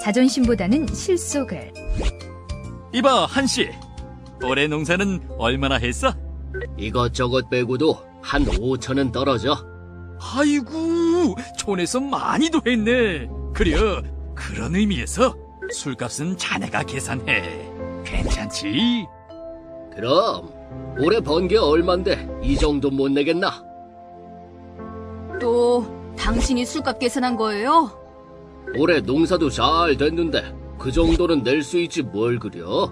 자존심보다는 실속을. 이봐, 한씨. 올해 농사는 얼마나 했어? 이것저것 빼고도 한 5천은 떨어져. 아이고, 촌에서 많이도 했네. 그려, 그런 의미에서 술값은 자네가 계산해. 괜찮지? 그럼 올해 번 게 얼만데 이 정도 못 내겠나? 또 당신이 술값 계산한 거예요? 올해 농사도 잘 됐는데 그 정도는 낼 수 있지 뭘 그려?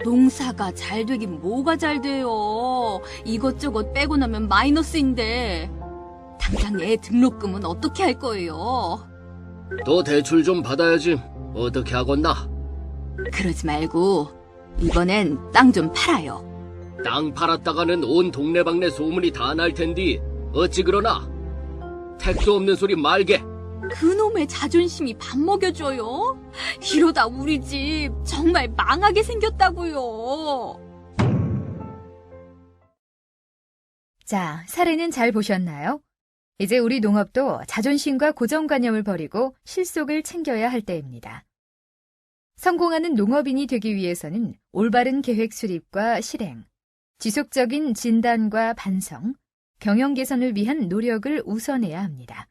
농사가 잘 되긴 뭐가 잘 돼요. 이것저것 빼고 나면 마이너스인데. 당장 애 등록금은 어떻게 할 거예요? 또 대출 좀 받아야지. 어떻게 하겠나? 그러지 말고 이번엔 땅 좀 팔아요. 땅 팔았다가는 온 동네방네 소문이 다 날 텐디 어찌 그러나? 택도 없는 소리 말게. 그놈의 자존심이 밥 먹여줘요? 이러다 우리 집 정말 망하게 생겼다고요. 자, 사례는 잘 보셨나요? 이제 우리 농업도 자존심과 고정관념을 버리고 실속을 챙겨야 할 때입니다. 성공하는 농업인이 되기 위해서는 올바른 계획 수립과 실행, 지속적인 진단과 반성, 경영 개선을 위한 노력을 우선해야 합니다.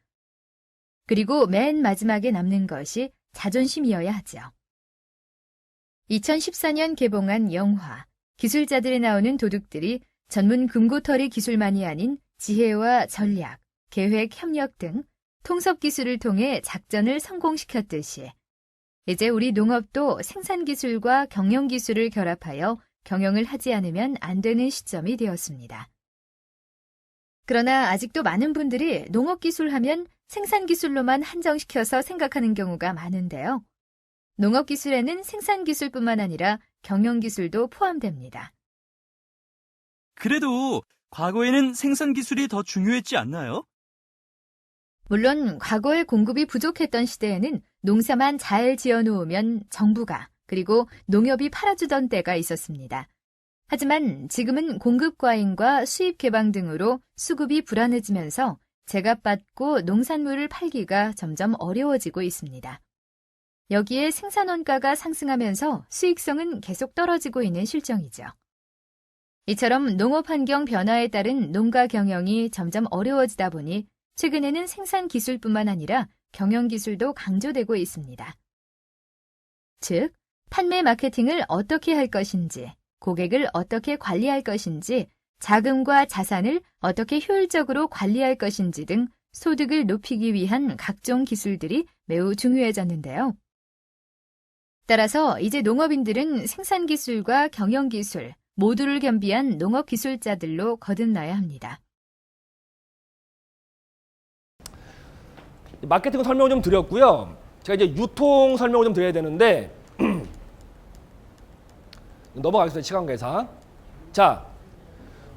그리고 맨 마지막에 남는 것이 자존심이어야 하죠. 2014년 개봉한 영화 기술자들에 나오는 도둑들이 전문 금고털이 기술만이 아닌 지혜와 전략, 계획, 협력 등 통섭 기술을 통해 작전을 성공시켰듯이 이제 우리 농업도 생산 기술과 경영 기술을 결합하여 경영을 하지 않으면 안 되는 시점이 되었습니다. 그러나 아직도 많은 분들이 농업 기술 하면 생산 기술로만 한정시켜서 생각하는 경우가 많은데요. 농업 기술에는 생산 기술뿐만 아니라 경영 기술도 포함됩니다. 그래도 과거에는 생산 기술이 더 중요했지 않나요? 물론 과거에 공급이 부족했던 시대에는 농사만 잘 지어놓으면 정부가 그리고 농협이 팔아주던 때가 있었습니다. 하지만 지금은 공급 과잉과 수입 개방 등으로 수급이 불안해지면서 제값받고 농산물을 팔기가 점점 어려워지고 있습니다. 여기에 생산 원가가 상승하면서 수익성은 계속 떨어지고 있는 실정이죠. 이처럼 농업 환경 변화에 따른 농가 경영이 점점 어려워지다 보니 최근에는 생산 기술뿐만 아니라 경영 기술도 강조되고 있습니다. 즉, 판매 마케팅을 어떻게 할 것인지, 고객을 어떻게 관리할 것인지, 자금과 자산을 어떻게 효율적으로 관리할 것인지 등 소득을 높이기 위한 각종 기술들이 매우 중요해졌는데요. 따라서 이제 농업인들은 생산 기술과 경영 기술 모두를 겸비한 농업 기술자들로 거듭나야 합니다. 마케팅 설명을 좀 드렸고요. 제가 이제 유통 설명을 좀 드려야 되는데 넘어가겠습니다. 시간 계산. 자,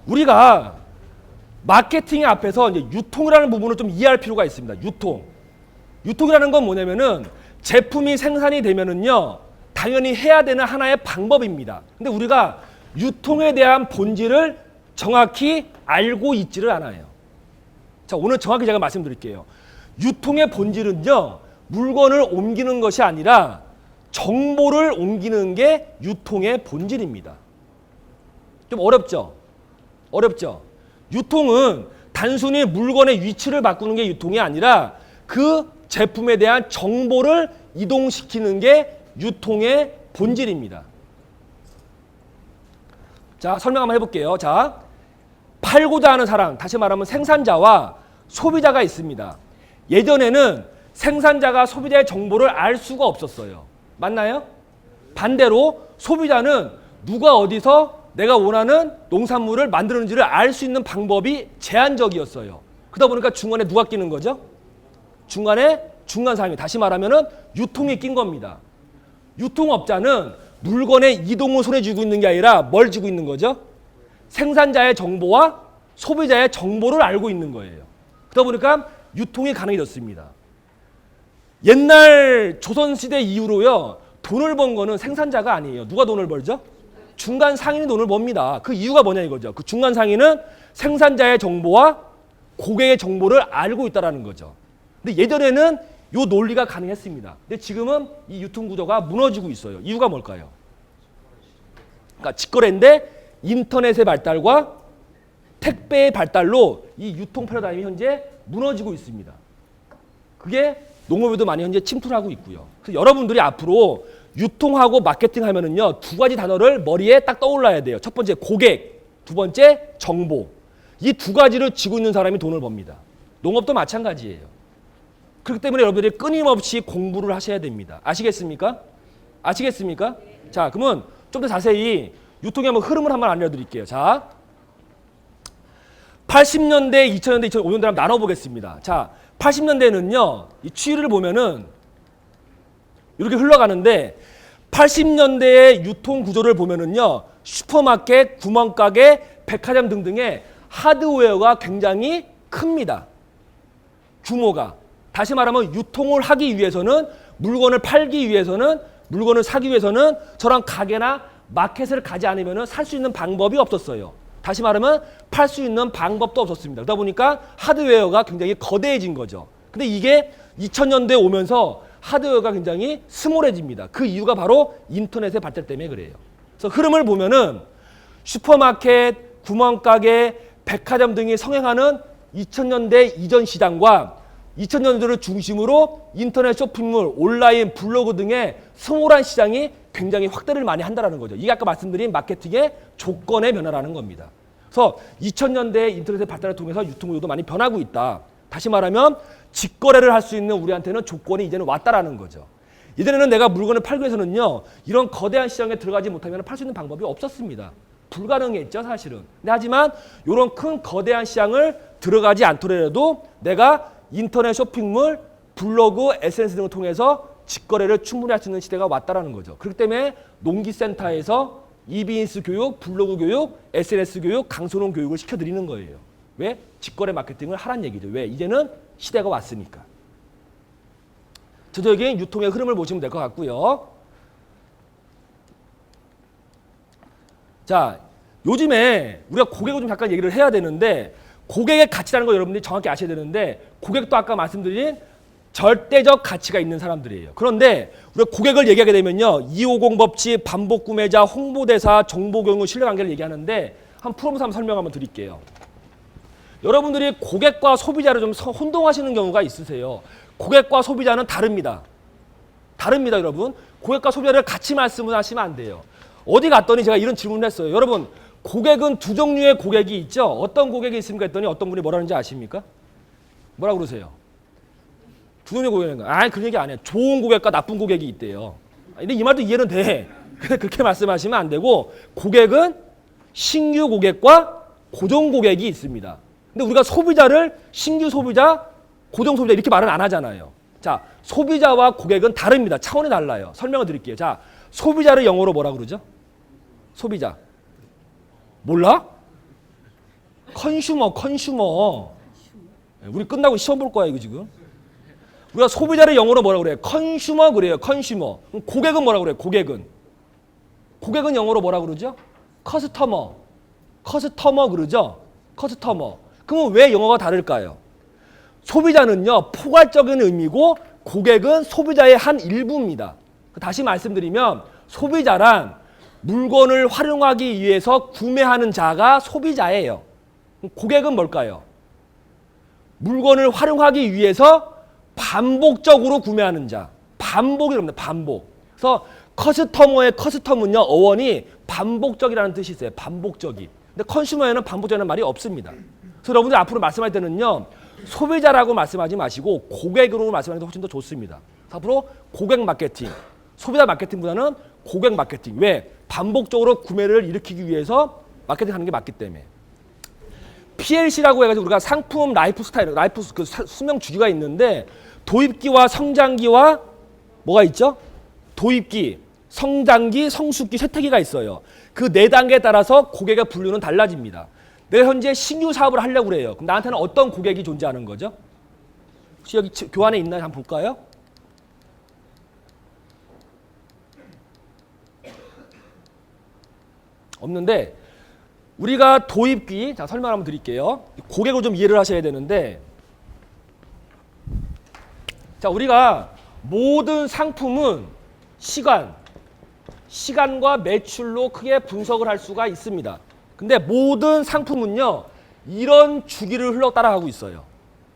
우리가 마케팅의 앞에서 이제 유통이라는 부분을 좀 이해할 필요가 있습니다. 유통이라는 건 뭐냐면은 제품이 생산이 되면은요, 당연히 해야 되는 하나의 방법입니다. 근데 우리가 유통에 대한 본질을 정확히 알고 있지를 않아요. 자, 오늘 정확히 제가 말씀드릴게요. 유통의 본질은요, 물건을 옮기는 것이 아니라 정보를 옮기는 게 유통의 본질입니다. 좀 어렵죠? 유통은 단순히 물건의 위치를 바꾸는 게 유통이 아니라 그 제품에 대한 정보를 이동시키는 게 유통의 본질입니다. 자, 설명 한번 해볼게요. 자, 팔고자 하는 사람, 다시 말하면 생산자와 소비자가 있습니다. 예전에는 생산자가 소비자의 정보를 알 수가 없었어요. 맞나요? 반대로 소비자는 누가 어디서 내가 원하는 농산물을 만드는지를 알 수 있는 방법이 제한적이었어요. 그러다 보니까 중간에 누가 끼는 거죠? 중간에 중간 사람이, 다시 말하면은 유통이 낀 겁니다. 유통업자는 물건의 이동을 손에 쥐고 있는 게 아니라 뭘 쥐고 있는 거죠? 생산자의 정보와 소비자의 정보를 알고 있는 거예요. 그러다 보니까 유통이 가능해졌습니다. 옛날 조선시대 이후로요, 돈을 번 거는 생산자가 아니에요. 누가 돈을 벌죠? 중간 상인이 돈을 법니다. 그 이유가 뭐냐 이거죠. 그 중간 상인은 생산자의 정보와 고객의 정보를 알고 있다는 거죠. 근데 예전에는 요 논리가 가능했습니다. 근데 지금은 이 유통 구조가 무너지고 있어요. 이유가 뭘까요? 그러니까 직거래인데 인터넷의 발달과 택배의 발달로 이 유통 패러다임이 현재 무너지고 있습니다. 그게 농업에도 많이 현재 침투를 하고 있고요. 그래서 여러분들이 앞으로 유통하고 마케팅 하면은요, 두 가지 단어를 머리에 딱 떠올라야 돼요. 첫 번째 고객, 두 번째 정보. 이 두 가지를 쥐고 있는 사람이 돈을 법니다. 농업도 마찬가지예요. 그렇기 때문에 여러분들이 끊임없이 공부를 하셔야 됩니다. 아시겠습니까? 아시겠습니까? 자, 그러면 좀 더 자세히 유통의 한번 흐름을 한번 알려드릴게요. 자, 80년대, 2000년대, 2005년대 한번 나눠보겠습니다. 자, 80년대는요, 이 추이를 보면은 이렇게 흘러가는데 80년대의 유통 구조를 보면은요, 슈퍼마켓, 구멍가게, 백화점 등등의 하드웨어가 굉장히 큽니다. 규모가. 다시 말하면 유통을 하기 위해서는, 물건을 팔기 위해서는, 물건을 사기 위해서는 저런 가게나 마켓을 가지 않으면 살 수 있는 방법이 없었어요. 다시 말하면 팔 수 있는 방법도 없었습니다. 그러다 보니까 하드웨어가 굉장히 거대해진 거죠. 근데 이게 2000년대에 오면서 하드웨어가 굉장히 스몰해집니다. 그 이유가 바로 인터넷의 발달 때문에 그래요. 그래서 흐름을 보면은 슈퍼마켓, 구멍가게, 백화점 등이 성행하는 2000년대 이전 시장과 2000년대를 중심으로 인터넷 쇼핑몰, 온라인, 블로그 등의 스몰한 시장이 굉장히 확대를 많이 한다는 거죠. 이게 아까 말씀드린 마케팅의 조건의 변화라는 겁니다. 그래서 2000년대 인터넷의 발달을 통해서 유통구조도 많이 변하고 있다. 다시 말하면 직거래를 할 수 있는 우리한테는 조건이 이제는 왔다라는 거죠. 예전에는 내가 물건을 팔기 위해서는요, 이런 거대한 시장에 들어가지 못하면 팔 수 있는 방법이 없었습니다. 불가능했죠, 사실은. 근데 하지만 이런 큰 거대한 시장을 들어가지 않더라도 내가 인터넷 쇼핑몰, 블로그, SNS 등을 통해서 직거래를 충분히 할 수 있는 시대가 왔다라는 거죠. 그렇기 때문에 농기센터에서 이비인스 교육, 블로그 교육, SNS 교육, 강소농 교육을 시켜드리는 거예요. 왜? 직거래 마케팅을 하란 얘기죠. 왜? 이제는 시대가 왔으니까. 전체적인 유통의 흐름을 보시면 될 것 같고요. 자, 요즘에 우리가 고객을 좀 잠깐 얘기를 해야 되는데, 고객의 가치라는 거 여러분들이 정확히 아셔야 되는데, 고객도 아까 말씀드린 절대적 가치가 있는 사람들이에요. 그런데 우리가 고객을 얘기하게 되면요, 250 법칙, 반복 구매자, 홍보대사, 정보경유, 신뢰관계를 얘기하는데 한 풀어서 한번 설명 한번 드릴게요. 여러분들이 고객과 소비자를 좀 혼동하시는 경우가 있으세요. 고객과 소비자는 다릅니다. 다릅니다, 여러분. 고객과 소비자를 같이 말씀하시면 안 돼요. 어디 갔더니 제가 이런 질문을 했어요. 여러분, 고객은 두 종류의 고객이 있죠. 어떤 고객이 있습니까 했더니 어떤 분이 뭐라는지 아십니까? 뭐라고 그러세요? 두 종류의 고객인 거야. 아, 그런 얘기 안 해요. 좋은 고객과 나쁜 고객이 있대요. 근데 이 말도 이해는 돼. 근데 그렇게 말씀하시면 안 되고, 고객은 신규 고객과 고정 고객이 있습니다. 근데 우리가 소비자를 신규 소비자, 고정 소비자 이렇게 말은 안 하잖아요. 자, 소비자와 고객은 다릅니다. 차원이 달라요. 설명을 드릴게요. 자, 소비자를 영어로 뭐라 그러죠? 소비자. 몰라? 컨슈머. 우리 끝나고 시험 볼 거야, 이거 지금. 우리가 소비자를 영어로 뭐라 그래요? 컨슈머 그래요. 컨슈머. 그럼 고객은 뭐라 그래요? 고객은 영어로 뭐라 그러죠? 커스터머 그러죠? 커스터머. 그러면 왜 영어가 다를까요? 소비자는요, 포괄적인 의미고 고객은 소비자의 한 일부입니다. 다시 말씀드리면 소비자란 물건을 활용하기 위해서 구매하는 자가 소비자예요. 고객은 뭘까요? 물건을 활용하기 위해서 반복적으로 구매하는 자. 반복이랍니다. 반복. 그래서 커스터머의 커스텀은요, 어원이 반복적이라는 뜻이 있어요. 반복적이. 근데 컨슈머에는 반복적이라는 말이 없습니다. 그래서 여러분들 앞으로 말씀할 때는요, 소비자라고 말씀하지 마시고 고객으로 말씀하는 게 훨씬 더 좋습니다. 앞으로 고객 마케팅, 소비자 마케팅보다는 고객 마케팅. 왜? 반복적으로 구매를 일으키기 위해서 마케팅하는 게 맞기 때문에. PLC라고 해가지고 우리가 상품 라이프 스타일, 라이프 그 수명 주기가 있는데, 도입기와 성장기와 뭐가 있죠? 도입기, 성장기, 성숙기, 쇠퇴기가 있어요. 그 네 단계에 따라서 고객의 분류는 달라집니다. 내가 현재 신규 사업을 하려고 그래요. 그럼 나한테는 어떤 고객이 존재하는 거죠? 혹시 여기 교환에 있나요? 한번 볼까요? 없는데, 우리가 도입기, 자, 설명 한번 드릴게요. 고객을 좀 이해를 하셔야 되는데, 자, 우리가 모든 상품은 시간과 매출로 크게 분석을 할 수가 있습니다. 근데 모든 상품은요, 이런 주기를 흘러 따라가고 있어요.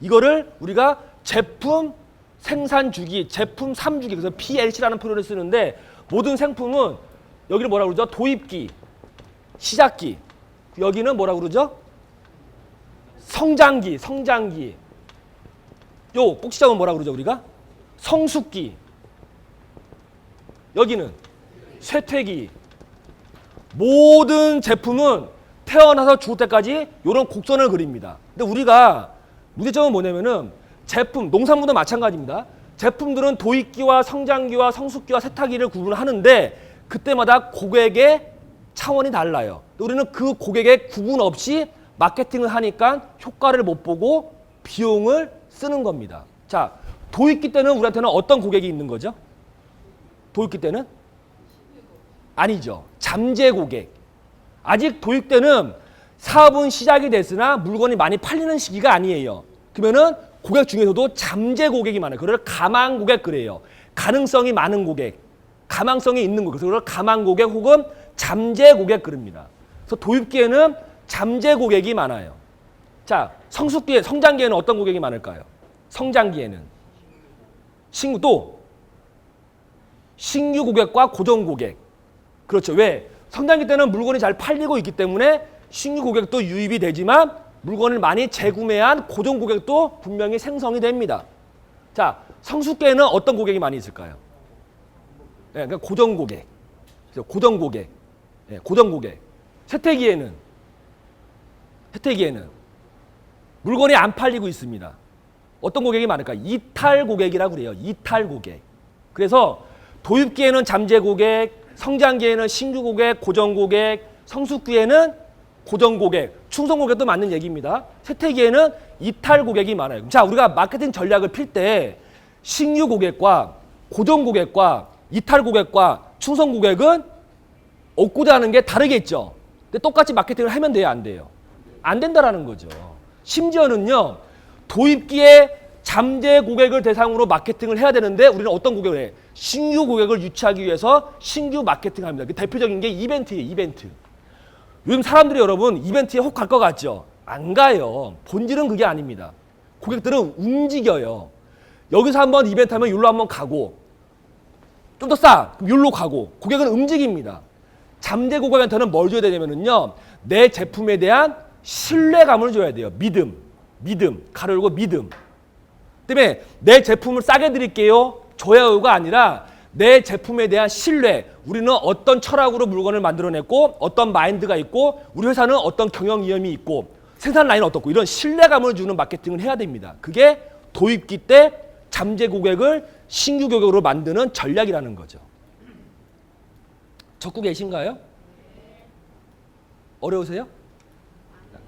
이거를 우리가 제품 생산 주기, 제품 3주기, 그래서 PLC라는 표현을 쓰는데, 모든 상품은 여기를 뭐라고 그러죠? 도입기, 시작기. 여기는 뭐라고 그러죠? 성장기. 요 꼭지점은 뭐라고 그러죠, 우리가? 성숙기. 여기는 쇠퇴기. 모든 제품은 태어나서 죽을 때까지 이런 곡선을 그립니다. 근데 우리가 문제점은 뭐냐면은 제품, 농산물도 마찬가지입니다. 제품들은 도입기와 성장기와 성숙기와 세탁기를 구분하는데 그때마다 고객의 차원이 달라요. 우리는 그 고객의 구분 없이 마케팅을 하니까 효과를 못 보고 비용을 쓰는 겁니다. 자, 도입기 때는 우리한테는 어떤 고객이 있는 거죠? 도입기 때는? 아니죠. 잠재 고객. 아직 도입 때는 사업은 시작이 됐으나 물건이 많이 팔리는 시기가 아니에요. 그러면은 고객 중에서도 잠재 고객이 많아요. 그걸 가망 고객 그래요. 가능성이 많은 고객, 가망성이 있는 고객. 그래서 그걸 가망 고객 혹은 잠재 고객 그럽니다. 그래서 도입기에는 잠재 고객이 많아요. 자, 성숙기에, 성장기에는 어떤 고객이 많을까요? 성장기에는 신규 고객과 고정 고객. 그렇죠. 왜? 성장기 때는 물건이 잘 팔리고 있기 때문에 신규 고객도 유입이 되지만 물건을 많이 재구매한 고정 고객도 분명히 생성이 됩니다. 자, 성숙기에는 어떤 고객이 많이 있을까요? 네, 그러니까 고정 고객. 고정 고객. 네, 고정 고객. 세태기에는 물건이 안 팔리고 있습니다. 어떤 고객이 많을까요? 이탈 고객이라고 그래요. 이탈 고객. 그래서 도입기에는 잠재 고객, 성장기에는 신규 고객, 고정 고객, 성숙기에는 고정 고객, 충성 고객도 맞는 얘기입니다. 세태기에는 이탈 고객이 많아요. 자, 우리가 마케팅 전략을 필 때 신규 고객과 고정 고객과 이탈 고객과 충성 고객은 얻고자 하는 게 다르겠죠. 근데 똑같이 마케팅을 하면 돼요, 안 돼요? 안 된다라는 거죠. 심지어는요, 도입기에 잠재 고객을 대상으로 마케팅을 해야 되는데 우리는 어떤 고객을 해? 신규 고객을 유치하기 위해서 신규 마케팅을 합니다. 그 대표적인 게 이벤트예요, 이벤트. 요즘 사람들이 여러분 이벤트에 혹 갈 것 같죠? 안 가요. 본질은 그게 아닙니다. 고객들은 움직여요. 여기서 한번 이벤트 하면 여기로 한번 가고 좀 더 싸! 그럼 여기로 가고 고객은 움직입니다. 잠재 고객한테는 뭘 줘야 되냐면요, 내 제품에 대한 신뢰감을 줘야 돼요. 믿음, 가로 열고 믿음. 그다음에 내 제품을 싸게 드릴게요. 좋아요가 아니라 내 제품에 대한 신뢰. 우리는 어떤 철학으로 물건을 만들어냈고 어떤 마인드가 있고 우리 회사는 어떤 경영 이념이 있고 생산 라인은 어떻고 이런 신뢰감을 주는 마케팅을 해야 됩니다. 그게 도입기 때 잠재 고객을 신규 고객으로 만드는 전략이라는 거죠. 적고 계신가요? 어려우세요?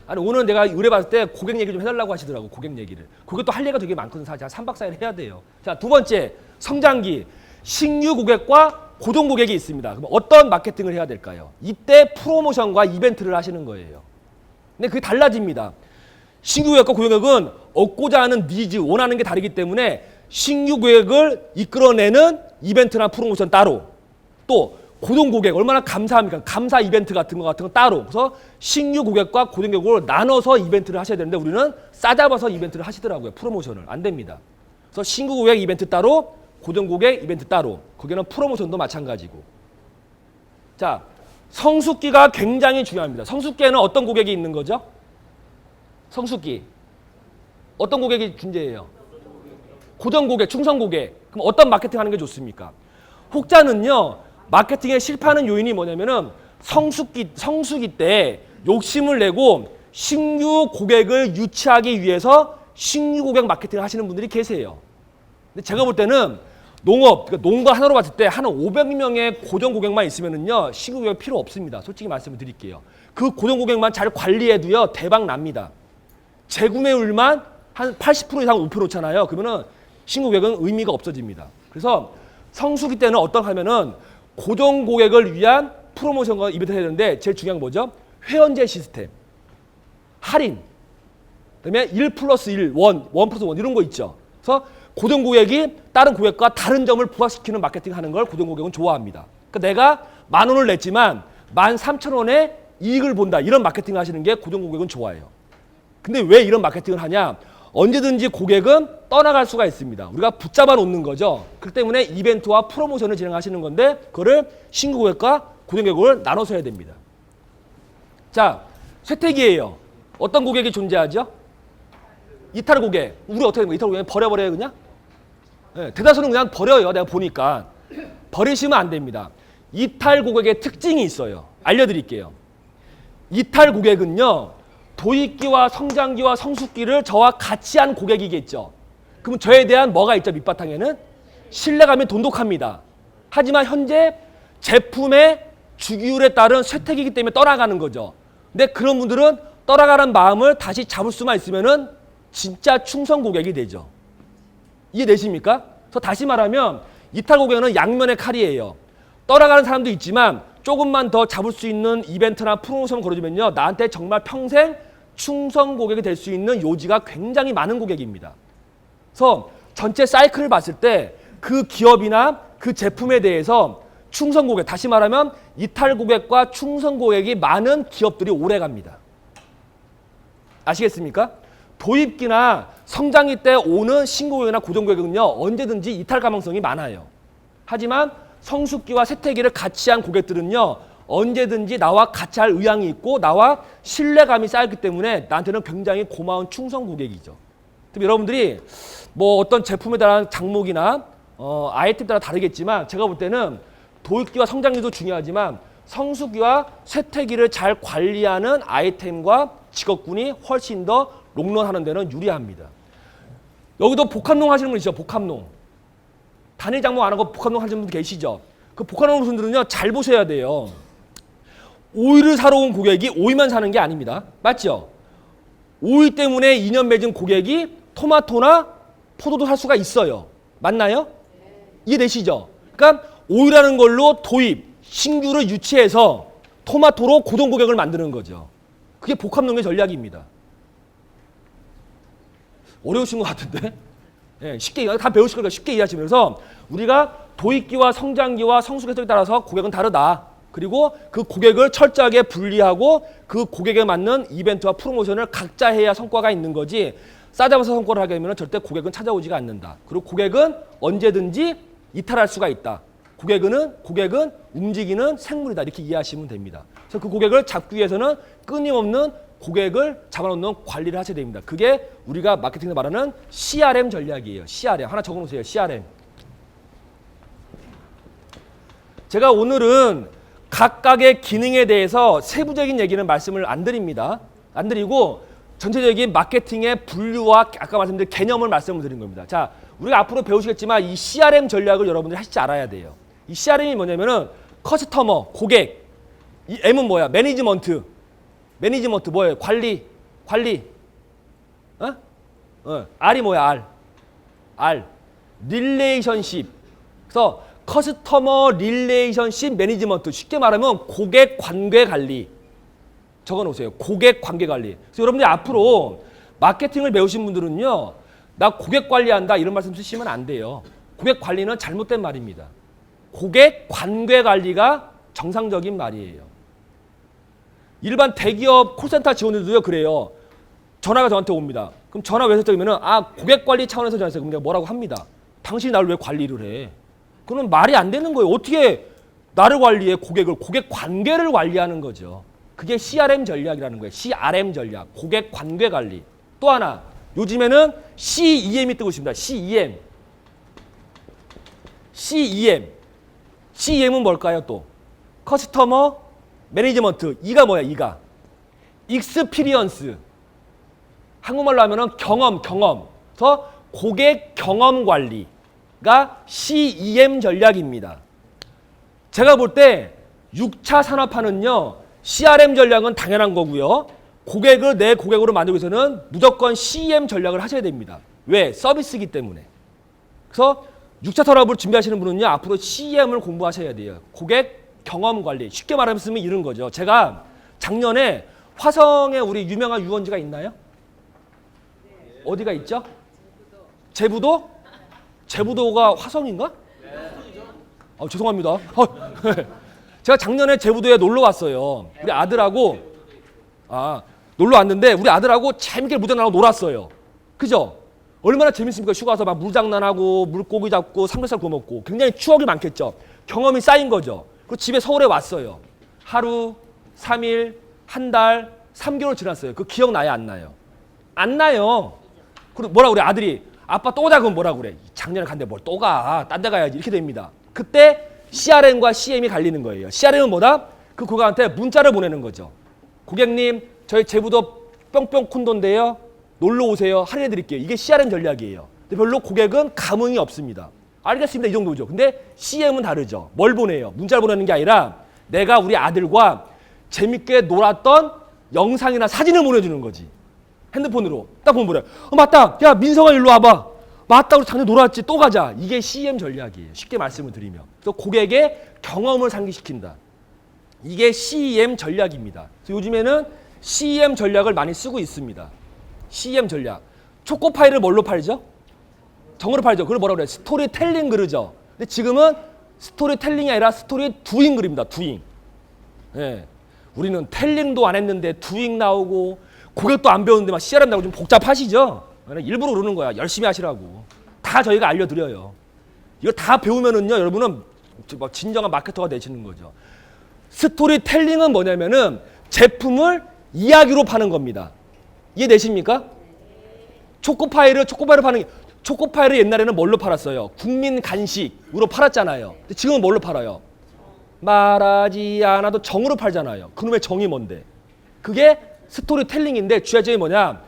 아니, 오늘 내가 의뢰 받을 때 고객 얘기 좀 해달라고 하시더라고. 고객 얘기를. 그게 또 할 얘기가 되게 많거든. 사실 한 3박 4일 해야 돼요. 자, 두 번째, 성장기. 신규 고객과 고정 고객이 있습니다. 그럼 어떤 마케팅을 해야 될까요? 이때 프로모션과 이벤트를 하시는 거예요. 근데 그게 달라집니다. 신규 고객과 고정 고객은 얻고자 하는 니즈, 원하는 게 다르기 때문에 신규 고객을 이끌어내는 이벤트나 프로모션 따로, 또 고정 고객 얼마나 감사합니까? 감사 이벤트 같은 거 따로. 그래서 신규 고객과 고정 고객을 나눠서 이벤트를 하셔야 되는데 우리는 싸잡아서 이벤트를 하시더라고요. 프로모션을. 안 됩니다. 그래서 신규 고객 이벤트 따로, 고정 고객 이벤트 따로. 거기는 프로모션도 마찬가지고. 자, 성숙기가 굉장히 중요합니다. 성숙기에는 어떤 고객이 있는 거죠? 성숙기. 어떤 고객이 존재해요? 고정 고객, 충성 고객. 그럼 어떤 마케팅 하는 게 좋습니까? 혹자는요, 마케팅에 실패하는 요인이 뭐냐면은 성수기 때 욕심을 내고 신규 고객을 유치하기 위해서 신규 고객 마케팅을 하시는 분들이 계세요. 근데 제가 볼 때는 그러니까 농가 하나로 봤을 때 한 500명의 고정 고객만 있으면은요, 신규 고객 필요 없습니다. 솔직히 말씀을 드릴게요. 그 고정 고객만 잘 관리해도요, 대박 납니다. 재구매율만 한 80% 이상 높여놓잖아요. 그러면은 신규 고객은 의미가 없어집니다. 그래서 성수기 때는 어떤 하면은 고정 고객을 위한 프로모션과 이벤트 해야 되는데 제일 중요한 건 뭐죠? 회원제 시스템, 할인, 그다음에 1+1, 1+1 이런 거 있죠. 그래서 고정 고객이 다른 고객과 다른 점을 부각시키는 마케팅 하는 걸 고정 고객은 좋아합니다. 그러니까 내가 10,000원을 냈지만 13,000원의 이익을 본다. 이런 마케팅을 하시는 게 고정 고객은 좋아해요. 근데 왜 이런 마케팅을 하냐? 언제든지 고객은 떠나갈 수가 있습니다. 우리가 붙잡아 놓는 거죠. 그렇기 때문에 이벤트와 프로모션을 진행하시는 건데 그거를 신규 고객과 고정 고객을 나눠서 해야 됩니다. 자, 쇠퇴기예요. 어떤 고객이 존재하죠? 이탈 고객. 우리 어떻게 이탈 고객 버려버려요 그냥? 네, 대다수는 그냥 버려요. 내가 보니까. 버리시면 안 됩니다. 이탈 고객의 특징이 있어요. 알려드릴게요. 이탈 고객은요. 도입기와 성장기와 성숙기를 저와 같이 한 고객이겠죠. 그럼 저에 대한 뭐가 있죠? 밑바탕에는? 신뢰감이 돈독합니다. 하지만 현재 제품의 주기율에 따른 쇠퇴기이기 때문에 떠나가는 거죠. 근데 그런 분들은 떠나가는 마음을 다시 잡을 수만 있으면은 진짜 충성 고객이 되죠. 이해되십니까? 그래서 다시 말하면 이탈 고객은 양면의 칼이에요. 떠나가는 사람도 있지만 조금만 더 잡을 수 있는 이벤트나 프로모션을 걸어주면요. 나한테 정말 평생 충성 고객이 될 수 있는 요지가 굉장히 많은 고객입니다. 그래서 전체 사이클을 봤을 때 그 기업이나 그 제품에 대해서 충성 고객, 다시 말하면 이탈 고객과 충성 고객이 많은 기업들이 오래 갑니다. 아시겠습니까? 도입기나 성장기 때 오는 신고 고객이나 고정 고객은요. 언제든지 이탈 가능성이 많아요. 하지만 성숙기와 쇠퇴기를 같이 한 고객들은요. 언제든지 나와 같이 할 의향이 있고 나와 신뢰감이 쌓였기 때문에 나한테는 굉장히 고마운 충성 고객이죠. 그럼 여러분들이 뭐 어떤 제품에 따른 장목이나 아이템에 따라 다르겠지만 제가 볼 때는 도입기와 성장기도 중요하지만 성숙기와 쇠퇴기를 잘 관리하는 아이템과 직업군이 훨씬 더 롱런하는 데는 유리합니다. 여기도 복합농 하시는 분 있죠. 복합농. 단일 장목 안 하고 복합농 하시는 분 계시죠. 그 복합농 분들은요. 잘 보셔야 돼요. 오이를 사러 온 고객이 오이만 사는 게 아닙니다. 맞죠? 오이 때문에 인연 맺은 고객이 토마토나 포도도 살 수가 있어요. 맞나요? 이해되시죠? 그러니까 오이라는 걸로 도입, 신규를 유치해서 토마토로 고정 고객을 만드는 거죠. 그게 복합농의 전략입니다. 어려우신 것 같은데? 네, 쉽게 다 배우실 거니까 쉽게 이해하시면서 우리가 도입기와 성장기와 성숙기에 따라서 고객은 다르다. 그리고 그 고객을 철저하게 분리하고 그 고객에 맞는 이벤트와 프로모션을 각자 해야 성과가 있는 거지 싸잡아서 성과를 하게 되면 절대 고객은 찾아오지가 않는다. 그리고 고객은 언제든지 이탈할 수가 있다. 고객은 움직이는 생물이다. 이렇게 이해하시면 됩니다. 그래서 그 고객을 잡기 위해서는 끊임없는 고객을 잡아놓는 관리를 하셔야 됩니다. 그게 우리가 마케팅에서 말하는 CRM 전략이에요. CRM. 하나 적어놓으세요. CRM. 제가 오늘은 각각의 기능에 대해서 세부적인 얘기는 말씀을 안 드립니다. 안 드리고 전체적인 마케팅의 분류와 아까 말씀드린 개념을 말씀을 드린 겁니다. 자, 우리가 앞으로 배우시겠지만 이 CRM 전략을 여러분들이 하실 줄 알아야 돼요. 이 CRM이 뭐냐면은 커스터머, 고객. 이 M은 뭐야? 매니지먼트. 매니지먼트 뭐예요? 관리. R이 뭐야? R. 릴레이션십. 그래서 커스터머 릴레이션십 매니지먼트. 쉽게 말하면 고객 관계 관리. 적어놓으세요. 고객 관계 관리. 그래서 여러분들이 앞으로 마케팅을 배우신 분들은요. 나 고객 관리한다 이런 말씀 쓰시면 안 돼요. 고객 관리는 잘못된 말입니다. 고객 관계 관리가 정상적인 말이에요. 일반 대기업 콜센터 직원들도요 그래요. 전화가 저한테 옵니다. 그럼 전화 왜 했더니면은 고객 관리 차원에서 전화했어요. 그럼 내가 뭐라고 합니다. 당신이 나를 왜 관리를 해? 그건 말이 안 되는 거예요. 어떻게 나를 관리해? 고객 관계를 관리하는 거죠. 그게 CRM 전략이라는 거예요. CRM 전략, 고객 관계 관리. 또 하나, 요즘에는 CEM이 뜨고 있습니다. CEM은 뭘까요? 또 커스터머 매니지먼트. E가 뭐야? E가 익스피리언스. 한국말로 하면은 경험. 그래서 고객 경험 관리가 CEM 전략입니다. 제가 볼 때 6차 산업화는요. CRM 전략은 당연한 거고요. 고객을 내 고객으로 만들기 위해서는 무조건 CEM 전략을 하셔야 됩니다. 왜? 서비스이기 때문에. 그래서 6차 산업을 준비하시는 분은요. 앞으로 CEM을 공부하셔야 돼요. 고객 경험 관리. 쉽게 말하면 이런 거죠. 제가 작년에 화성에 우리 유명한 유원지가 있나요? 어디가 있죠? 제부도? 제부도가 화성인가? 죄송합니다. 제가 작년에 제부도에 놀러 왔어요. 우리 아들하고 놀러 왔는데 우리 아들하고 재밌게 물장난하고 놀았어요. 그죠? 얼마나 재밌습니까? 휴가 와서 막 물장난하고 물고기 잡고 삼겹살 구워 먹고 굉장히 추억이 많겠죠. 경험이 쌓인 거죠. 그리고 집에 서울에 왔어요. 하루, 3일, 한 달, 3개월 지났어요. 그 기억나요? 안 나요? 안 나요. 그리고 뭐라 그래? 아들이 아빠 또 오자. 그럼 뭐라 그래? 작년에 간데 뭘 또 가? 딴 데 가야지. 이렇게 됩니다. 그때 CRM과 CM이 갈리는 거예요. CRM은 뭐다? 그 고객한테 문자를 보내는 거죠. 고객님, 저희 제부도 뿅뿅 콘도인데요. 놀러 오세요. 할인해 드릴게요. 이게 CRM 전략이에요. 근데 별로 고객은 감흥이 없습니다. 알겠습니다. 이 정도죠. 근데 CM은 다르죠. 뭘 보내요? 문자를 보내는 게 아니라 내가 우리 아들과 재밌게 놀았던 영상이나 사진을 보내주는 거지. 핸드폰으로. 딱 보면 뭐래? 맞다. 야, 민성아 일로 와봐. 맞다. 우리 작년에 놀았지. 또 가자. 이게 CM 전략이에요. 쉽게 말씀을 드리면. 그래서 고객의 경험을 상기시킨다. 이게 CM 전략입니다. 그래서 요즘에는 CM 전략을 많이 쓰고 있습니다. CM 전략. 초코파이를 뭘로 팔죠? 정으로 팔죠. 그걸 뭐라고 그래요? 스토리텔링 그러죠. 근데 지금은 스토리텔링이 아니라 스토리 두잉 그립니다. 두잉. 예. 우리는 텔링도 안 했는데 두잉 나오고 고객도 안 배우는데 막 CRM 나오고 좀 복잡하시죠? 일부러 그러는 거야. 열심히 하시라고. 다 저희가 알려드려요. 이거 다 배우면은요, 여러분은 진정한 마케터가 되시는 거죠. 스토리텔링은 뭐냐면은 제품을 이야기로 파는 겁니다. 이해되십니까? 초코파이를 파는 게, 초코파이를 옛날에는 뭘로 팔았어요? 국민 간식으로 팔았잖아요. 근데 지금은 뭘로 팔아요? 말하지 않아도 정으로 팔잖아요. 그놈의 정이 뭔데? 그게 스토리텔링인데 주의점이 뭐냐?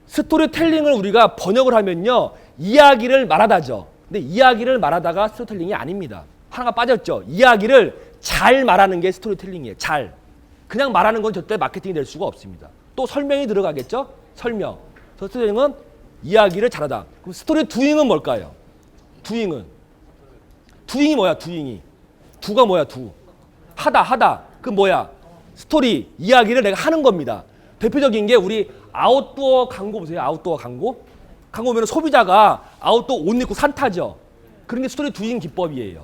스토리텔링을 우리가 번역을 하면요, 이야기를 말하다죠. 근데 이야기를 말하다가 스토리텔링이 아닙니다. 하나가 빠졌죠. 이야기를 잘 말하는 게 스토리텔링이에요. 잘. 그냥 말하는 건 절대 마케팅이 될 수가 없습니다. 또 설명이 들어가겠죠? 설명. 스토리텔링은 이야기를 잘하다. 그럼 스토리 두잉은 뭘까요? 두잉은 뭐야? 두잉이 두가 뭐야? 두 하다 그 뭐야? 스토리 이야기를 내가 하는 겁니다. 대표적인 게 우리 아웃도어 광고 보세요. 아웃도어 광고 보면 소비자가 아웃도어 옷 입고 산타죠. 그런 게 스토리 두잉 기법이에요.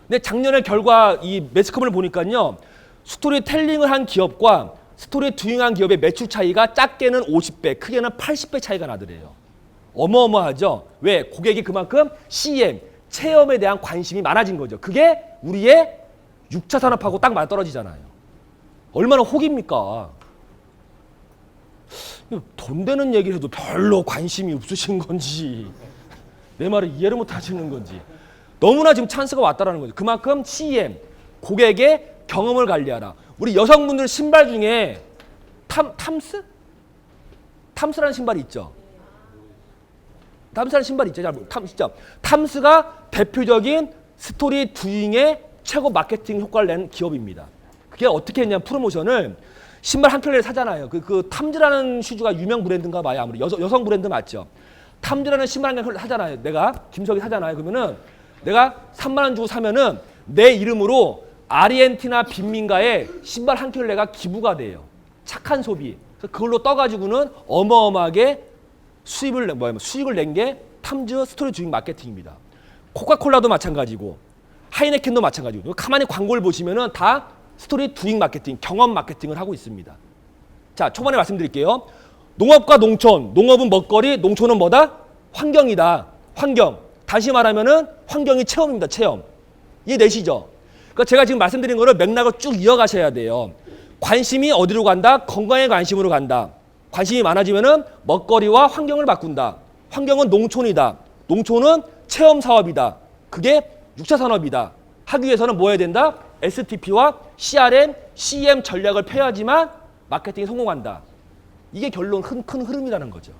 근데 작년에 결과 이 매스컴을 보니까요, 스토리텔링을 한 기업과 스토리 두잉한 기업의 매출 차이가 작게는 50배, 크게는 80배 차이가 나더래요. 어마어마하죠. 왜? 고객이 그만큼 CM, 체험에 대한 관심이 많아진 거죠. 그게 우리의 6차 산업하고 딱 맞아떨어지잖아요. 얼마나 혹입니까? 돈 되는 얘기를 해도 별로 관심이 없으신 건지, 내 말을 이해를 못 하시는 건지, 너무나 지금 찬스가 왔다라는 거죠. 그만큼 CM, 고객의 경험을 관리하라. 우리 여성분들 신발 중에 탐스? 탐스라는 신발이 있죠. 탐스라는 신발이 있죠. 탐스가 대표적인 스토리 두잉의 최고 마케팅 효과를 낸 기업입니다. 그게 어떻게 했냐면 프로모션을 신발 한 켤레를 사잖아요. 그 탐즈라는 슈즈가 유명 브랜드인가 봐요. 아무리 여성 브랜드 맞죠. 탐즈라는 신발 한 켤레 사잖아요. 내가 김석이 사잖아요. 그러면은 내가 3만 원 주고 사면은 내 이름으로 아르헨티나 빈민가에 신발 한 켤레가 기부가 돼요. 착한 소비. 그래서 그걸로 떠가지고는 어마어마하게 수익을 낸 게 탐즈 스토리 두잉 마케팅입니다. 코카콜라도 마찬가지고 하이네켄도 마찬가지고 가만히 광고를 보시면은 다 스토리 두잉 마케팅, 경험 마케팅을 하고 있습니다. 자, 초반에 말씀드릴게요. 농업과 농촌, 농업은 먹거리, 농촌은 뭐다? 환경이다. 환경. 다시 말하면은 환경이 체험입니다. 체험. 이해되시죠? 그러니까 제가 지금 말씀드린 거를 맥락을 쭉 이어가셔야 돼요. 관심이 어디로 간다? 건강에 관심으로 간다. 관심이 많아지면은 먹거리와 환경을 바꾼다. 환경은 농촌이다. 농촌은 체험 사업이다. 그게 6차 산업이다. 하기 위해서는 뭐 해야 된다? STP와 CRM, CM 전략을 펴야지만 마케팅이 성공한다. 이게 결론 큰 흐름이라는 거죠.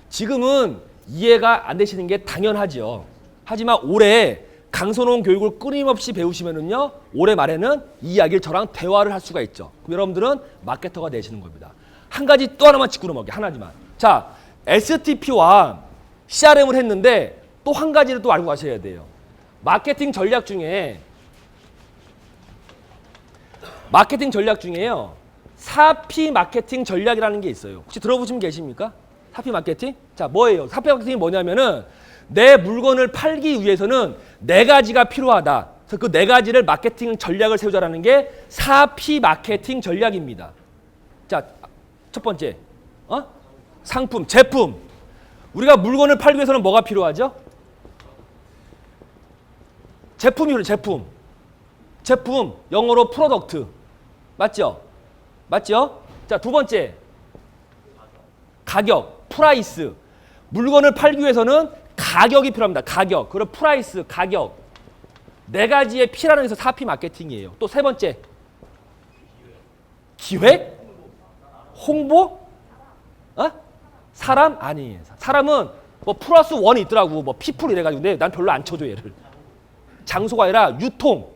지금은 이해가 안 되시는 게 당연하죠. 하지만 올해 강선홍 교육을 끊임없이 배우시면은요, 올해 말에는 이 이야기를 저랑 대화를 할 수가 있죠. 그럼 여러분들은 마케터가 되시는 겁니다. 한 가지 또 하나만 짚고 넘어갈게요. 하나지만. 자, STP와 CRM을 했는데 또 한 가지를 또 알고 가셔야 돼요. 마케팅 전략 중에요. 4P 마케팅 전략이라는 게 있어요. 혹시 들어보시면 계십니까? 사피 마케팅? 자, 뭐예요? 사피 마케팅이 뭐냐면은 내 물건을 팔기 위해서는 네 가지가 필요하다. 그래서 그 네 가지를 마케팅 전략을 세우자라는 게 사피 마케팅 전략입니다. 자, 첫 번째, 상품, 제품. 우리가 물건을 팔기 위해서는 뭐가 필요하죠? 제품이 필요해요. 제품. 제품, 영어로 프로덕트. 맞죠? 맞죠? 자, 두 번째, 가격, 프라이스. 물건을 팔기 위해서는 가격이 필요합니다. 가격. 그리고 프라이스, 가격. 네 가지의 P라는 것이 사피 마케팅이에요. 또 세 번째, 기획? 홍보? 사람? 아니, 사람은 뭐 플러스 원이 있더라고. 뭐 피플 이래가지고. 근데 난 별로 안 쳐줘, 얘를. 장소가 아니라 유통.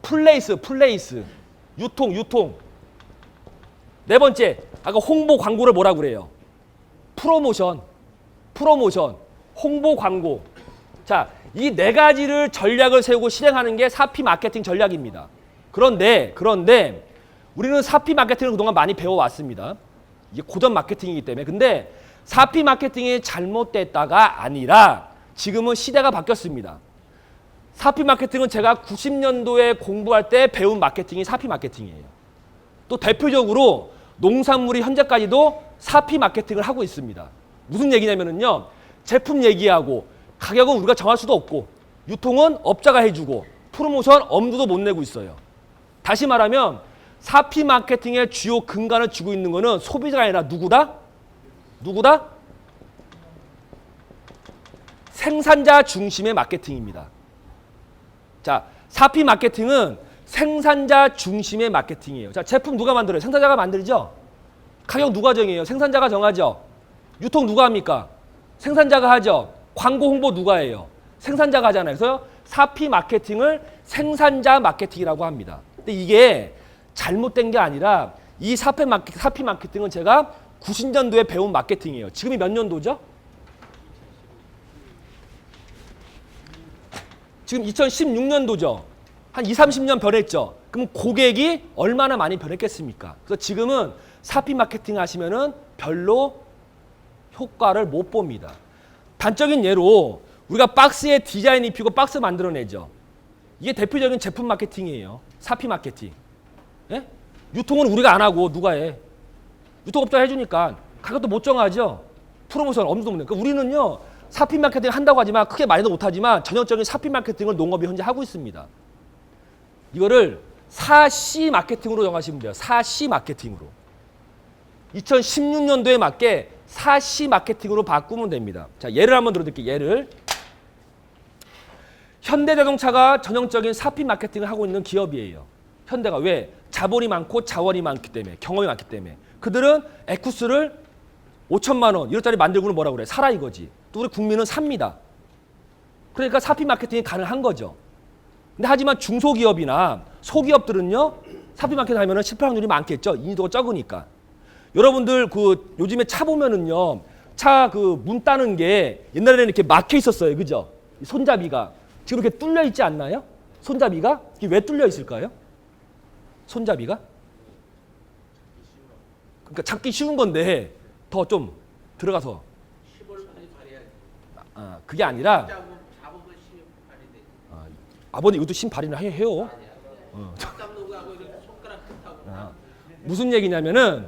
플레이스. 유통. 네 번째, 아까 홍보 광고를 뭐라고 그래요? 프로모션, 홍보 광고. 자, 이 네 가지를 전략을 세우고 실행하는 게 사피 마케팅 전략입니다. 그런데 우리는 사피 마케팅을 그동안 많이 배워왔습니다. 이게 고전 마케팅이기 때문에. 근데 사피 마케팅이 잘못됐다가 아니라 지금은 시대가 바뀌었습니다. 사피 마케팅은 제가 90년도에 공부할 때 배운 마케팅이 사피 마케팅이에요. 또 대표적으로 농산물이 현재까지도 사피 마케팅을 하고 있습니다. 무슨 얘기냐면요. 제품 얘기하고 가격은 우리가 정할 수도 없고 유통은 업자가 해주고 프로모션 엄두도 못 내고 있어요. 다시 말하면 사피 마케팅의 주요 근간을 쥐고 있는 거는 소비자가 아니라 누구다? 생산자 중심의 마케팅입니다. 자, 사피 마케팅은 생산자 중심의 마케팅이에요. 자, 제품 누가 만들어요? 생산자가 만들죠? 가격 누가 정해요? 생산자가 정하죠? 유통 누가 합니까? 생산자가 하죠? 광고 홍보 누가 해요? 생산자가 하잖아요. 그래서 사피 마케팅을 생산자 마케팅이라고 합니다. 근데 이게 잘못된 게 아니라 이 사피 마케팅은 제가 90년도에 배운 마케팅이에요. 지금이 몇 년도죠? 지금 2016년도죠. 한 20, 30년 변했죠. 그럼 고객이 얼마나 많이 변했겠습니까? 그래서 지금은 사피 마케팅 하시면은 별로 효과를 못 봅니다. 단적인 예로 우리가 박스에 디자인 입히고 박스 만들어내죠. 이게 대표적인 제품 마케팅이에요. 사피 마케팅. 예? 유통은 우리가 안 하고 누가 해? 유통업자가 해주니까 가격도 못 정하죠. 프로모션 엄두도 못 내. 그러니까 우리는요. 사피 마케팅 한다고 하지만 크게 많이도 못하지만 전형적인 사피 마케팅을 농업이 현재 하고 있습니다. 이거를 4C 마케팅으로 정하시면 돼요. 4C 마케팅으로. 2016년도에 맞게 4C 마케팅으로 바꾸면 됩니다. 자, 예를 한번 들어드릴게요. 예를. 현대자동차가 전형적인 사피 마케팅을 하고 있는 기업이에요. 현대가 왜? 자본이 많고 자원이 많기 때문에, 경험이 많기 때문에. 그들은 에쿠스를 5천만 원, 1억짜리 만들고는 뭐라고 그래? 사라 이거지. 또 우리 국민은 삽니다. 그러니까 사피 마케팅이 가능한 거죠. 근데 하지만 중소기업이나 소기업들은요, 사피 마케팅 하면은 실패 확률이 많겠죠. 인지도가 적으니까. 여러분들 그 요즘에 차 보면은요, 차 그 문 따는 게 옛날에는 이렇게 막혀 있었어요. 그죠? 손잡이가. 지금 이렇게 뚫려 있지 않나요? 손잡이가? 이게 왜 뚫려 있을까요? 손잡이가? 그러니까 잡기 쉬운 건데 더 좀 들어가서. 그게 아니라 아버님 이것도 심 발휘를 해요. 무슨 얘기냐면은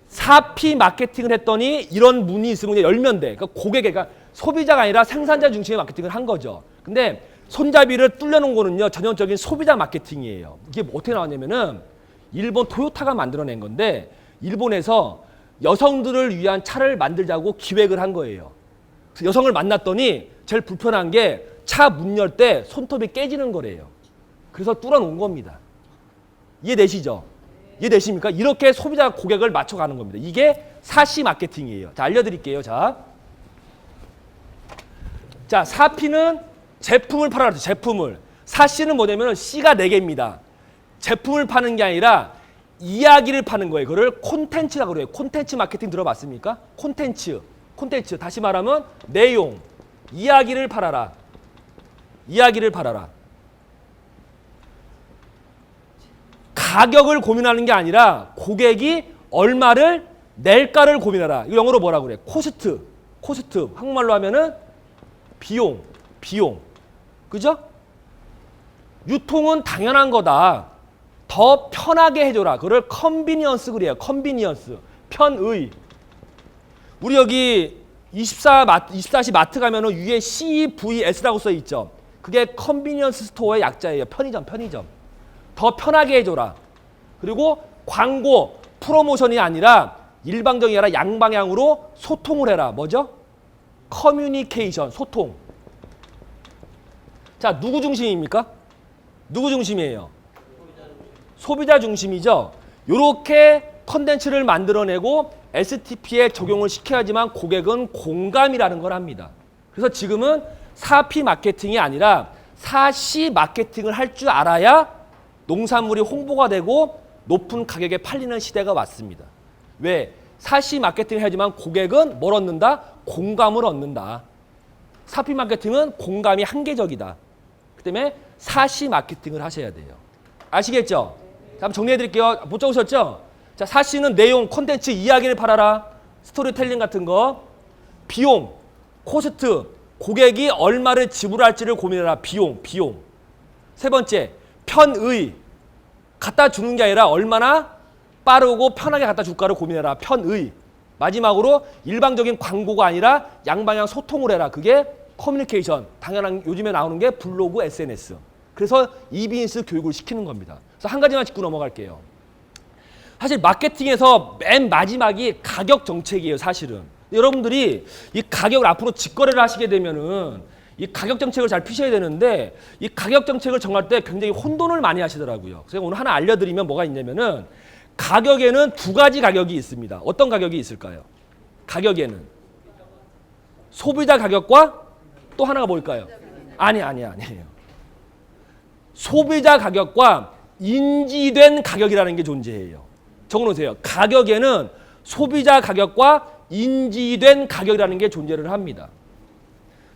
사피 마케팅을 했더니 이런 문이 있으면 열면 돼. 그러니까 고객이, 그러니까 소비자가 아니라 생산자 중심의 마케팅을 한 거죠. 근데 손잡이를 뚫려놓은 거는요, 전형적인 소비자 마케팅이에요. 이게 어떻게 나왔냐면은 일본 토요타가 만들어낸 건데 일본에서 여성들을 위한 차를 만들자고 기획을 한 거예요. 그래서 여성을 만났더니 제일 불편한 게 차 문 열 때 손톱이 깨지는 거래요. 그래서 뚫어놓은 겁니다. 이해되시죠? 이해되십니까? 이렇게 소비자 고객을 맞춰가는 겁니다. 이게 4C 마케팅이에요. 자, 알려드릴게요. 자, 사피는 제품을 팔아라. 제품을. 4C는 뭐냐면 C가 4개입니다. 제품을 파는 게 아니라 이야기를 파는 거예요. 그거를 콘텐츠라고 그래요. 콘텐츠 마케팅 들어봤습니까? 콘텐츠. 다시 말하면 내용. 이야기를 팔아라. 이야기를 팔아라. 가격을 고민하는 게 아니라 고객이 얼마를 낼가를 고민해라. 이거 영어로 뭐라 그래? 코스트. 코스트. 한국말로 하면은 비용. 비용. 그죠? 유통은 당연한 거다. 더 편하게 해줘라. 그걸 컨비니언스 그래요. 컨비니언스. 편의. 우리 여기 24시 마트 가면은 위에 CVS라고 써 있죠. 그게 컨비니언스 스토어의 약자예요. 편의점, 편의점. 더 편하게 해줘라. 그리고 광고, 프로모션이 아니라 일방적이 아니라 양방향으로 소통을 해라. 뭐죠? 커뮤니케이션, 소통. 자, 누구 중심입니까? 누구 중심이에요? 소비자 중심이죠. 요렇게 컨텐츠를 만들어내고 STP에 적용을 시켜야지만 고객은 공감이라는 걸 합니다. 그래서 지금은 4P 마케팅이 아니라 4C 마케팅을 할 줄 알아야 농산물이 홍보가 되고 높은 가격에 팔리는 시대가 왔습니다. 왜? 4C 마케팅을 해야지만 고객은 뭘 얻는다? 공감을 얻는다. 4P 마케팅은 공감이 한계적이다. 그 때문에 4C 마케팅을 하셔야 돼요. 아시겠죠? 자, 한번 정리해 드릴게요. 못 적으셨죠? 자, 4C는 내용, 콘텐츠, 이야기를 팔아라. 스토리텔링 같은 거. 비용, 코스트, 고객이 얼마를 지불할지를 고민해라. 비용, 비용. 세 번째, 편의. 갖다 주는 게 아니라 얼마나 빠르고 편하게 갖다 줄까를 고민해라. 편의. 마지막으로 일방적인 광고가 아니라 양방향 소통을 해라. 그게 커뮤니케이션. 당연한 요즘에 나오는 게 블로그, SNS. 그래서 이비인스 교육을 시키는 겁니다. 그래서 한 가지만 짚고 넘어갈게요. 사실 마케팅에서 맨 마지막이 가격 정책이에요, 사실은. 여러분들이 이 가격을 앞으로 직거래를 하시게 되면은 이 가격 정책을 잘 피셔야 되는데 이 가격 정책을 정할 때 굉장히 혼돈을 많이 하시더라고요. 그래서 오늘 하나 알려드리면 뭐가 있냐면은 가격에는 두 가지 가격이 있습니다. 어떤 가격이 있을까요? 가격에는 소비자 가격과 또 하나가 뭘까요? 아니에요. 소비자 가격과 인지된 가격이라는 게 존재해요. 적어놓으세요. 가격에는 소비자 가격과 인지된 가격이라는 게 존재를 합니다.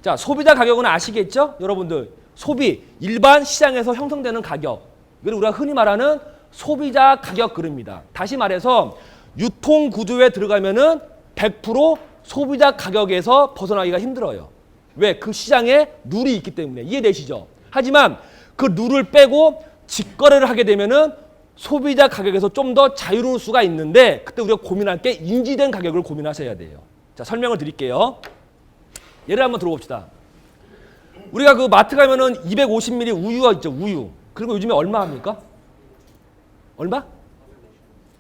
자, 소비자 가격은 아시겠죠? 여러분들, 소비, 일반 시장에서 형성되는 가격. 이걸 우리가 흔히 말하는 소비자 가격 그룹입니다. 다시 말해서 유통 구조에 들어가면은 100% 소비자 가격에서 벗어나기가 힘들어요. 왜? 그 시장에 룰이 있기 때문에. 이해되시죠? 하지만 그 룰을 빼고 직거래를 하게 되면은 소비자 가격에서 좀 더 자유로울 수가 있는데 그때 우리가 고민할 게 인지된 가격을 고민하셔야 돼요. 자, 설명을 드릴게요. 예를 한번 들어봅시다. 우리가 그 마트 가면은 250ml 우유가 있죠, 우유. 그리고 요즘에 얼마 합니까? 얼마?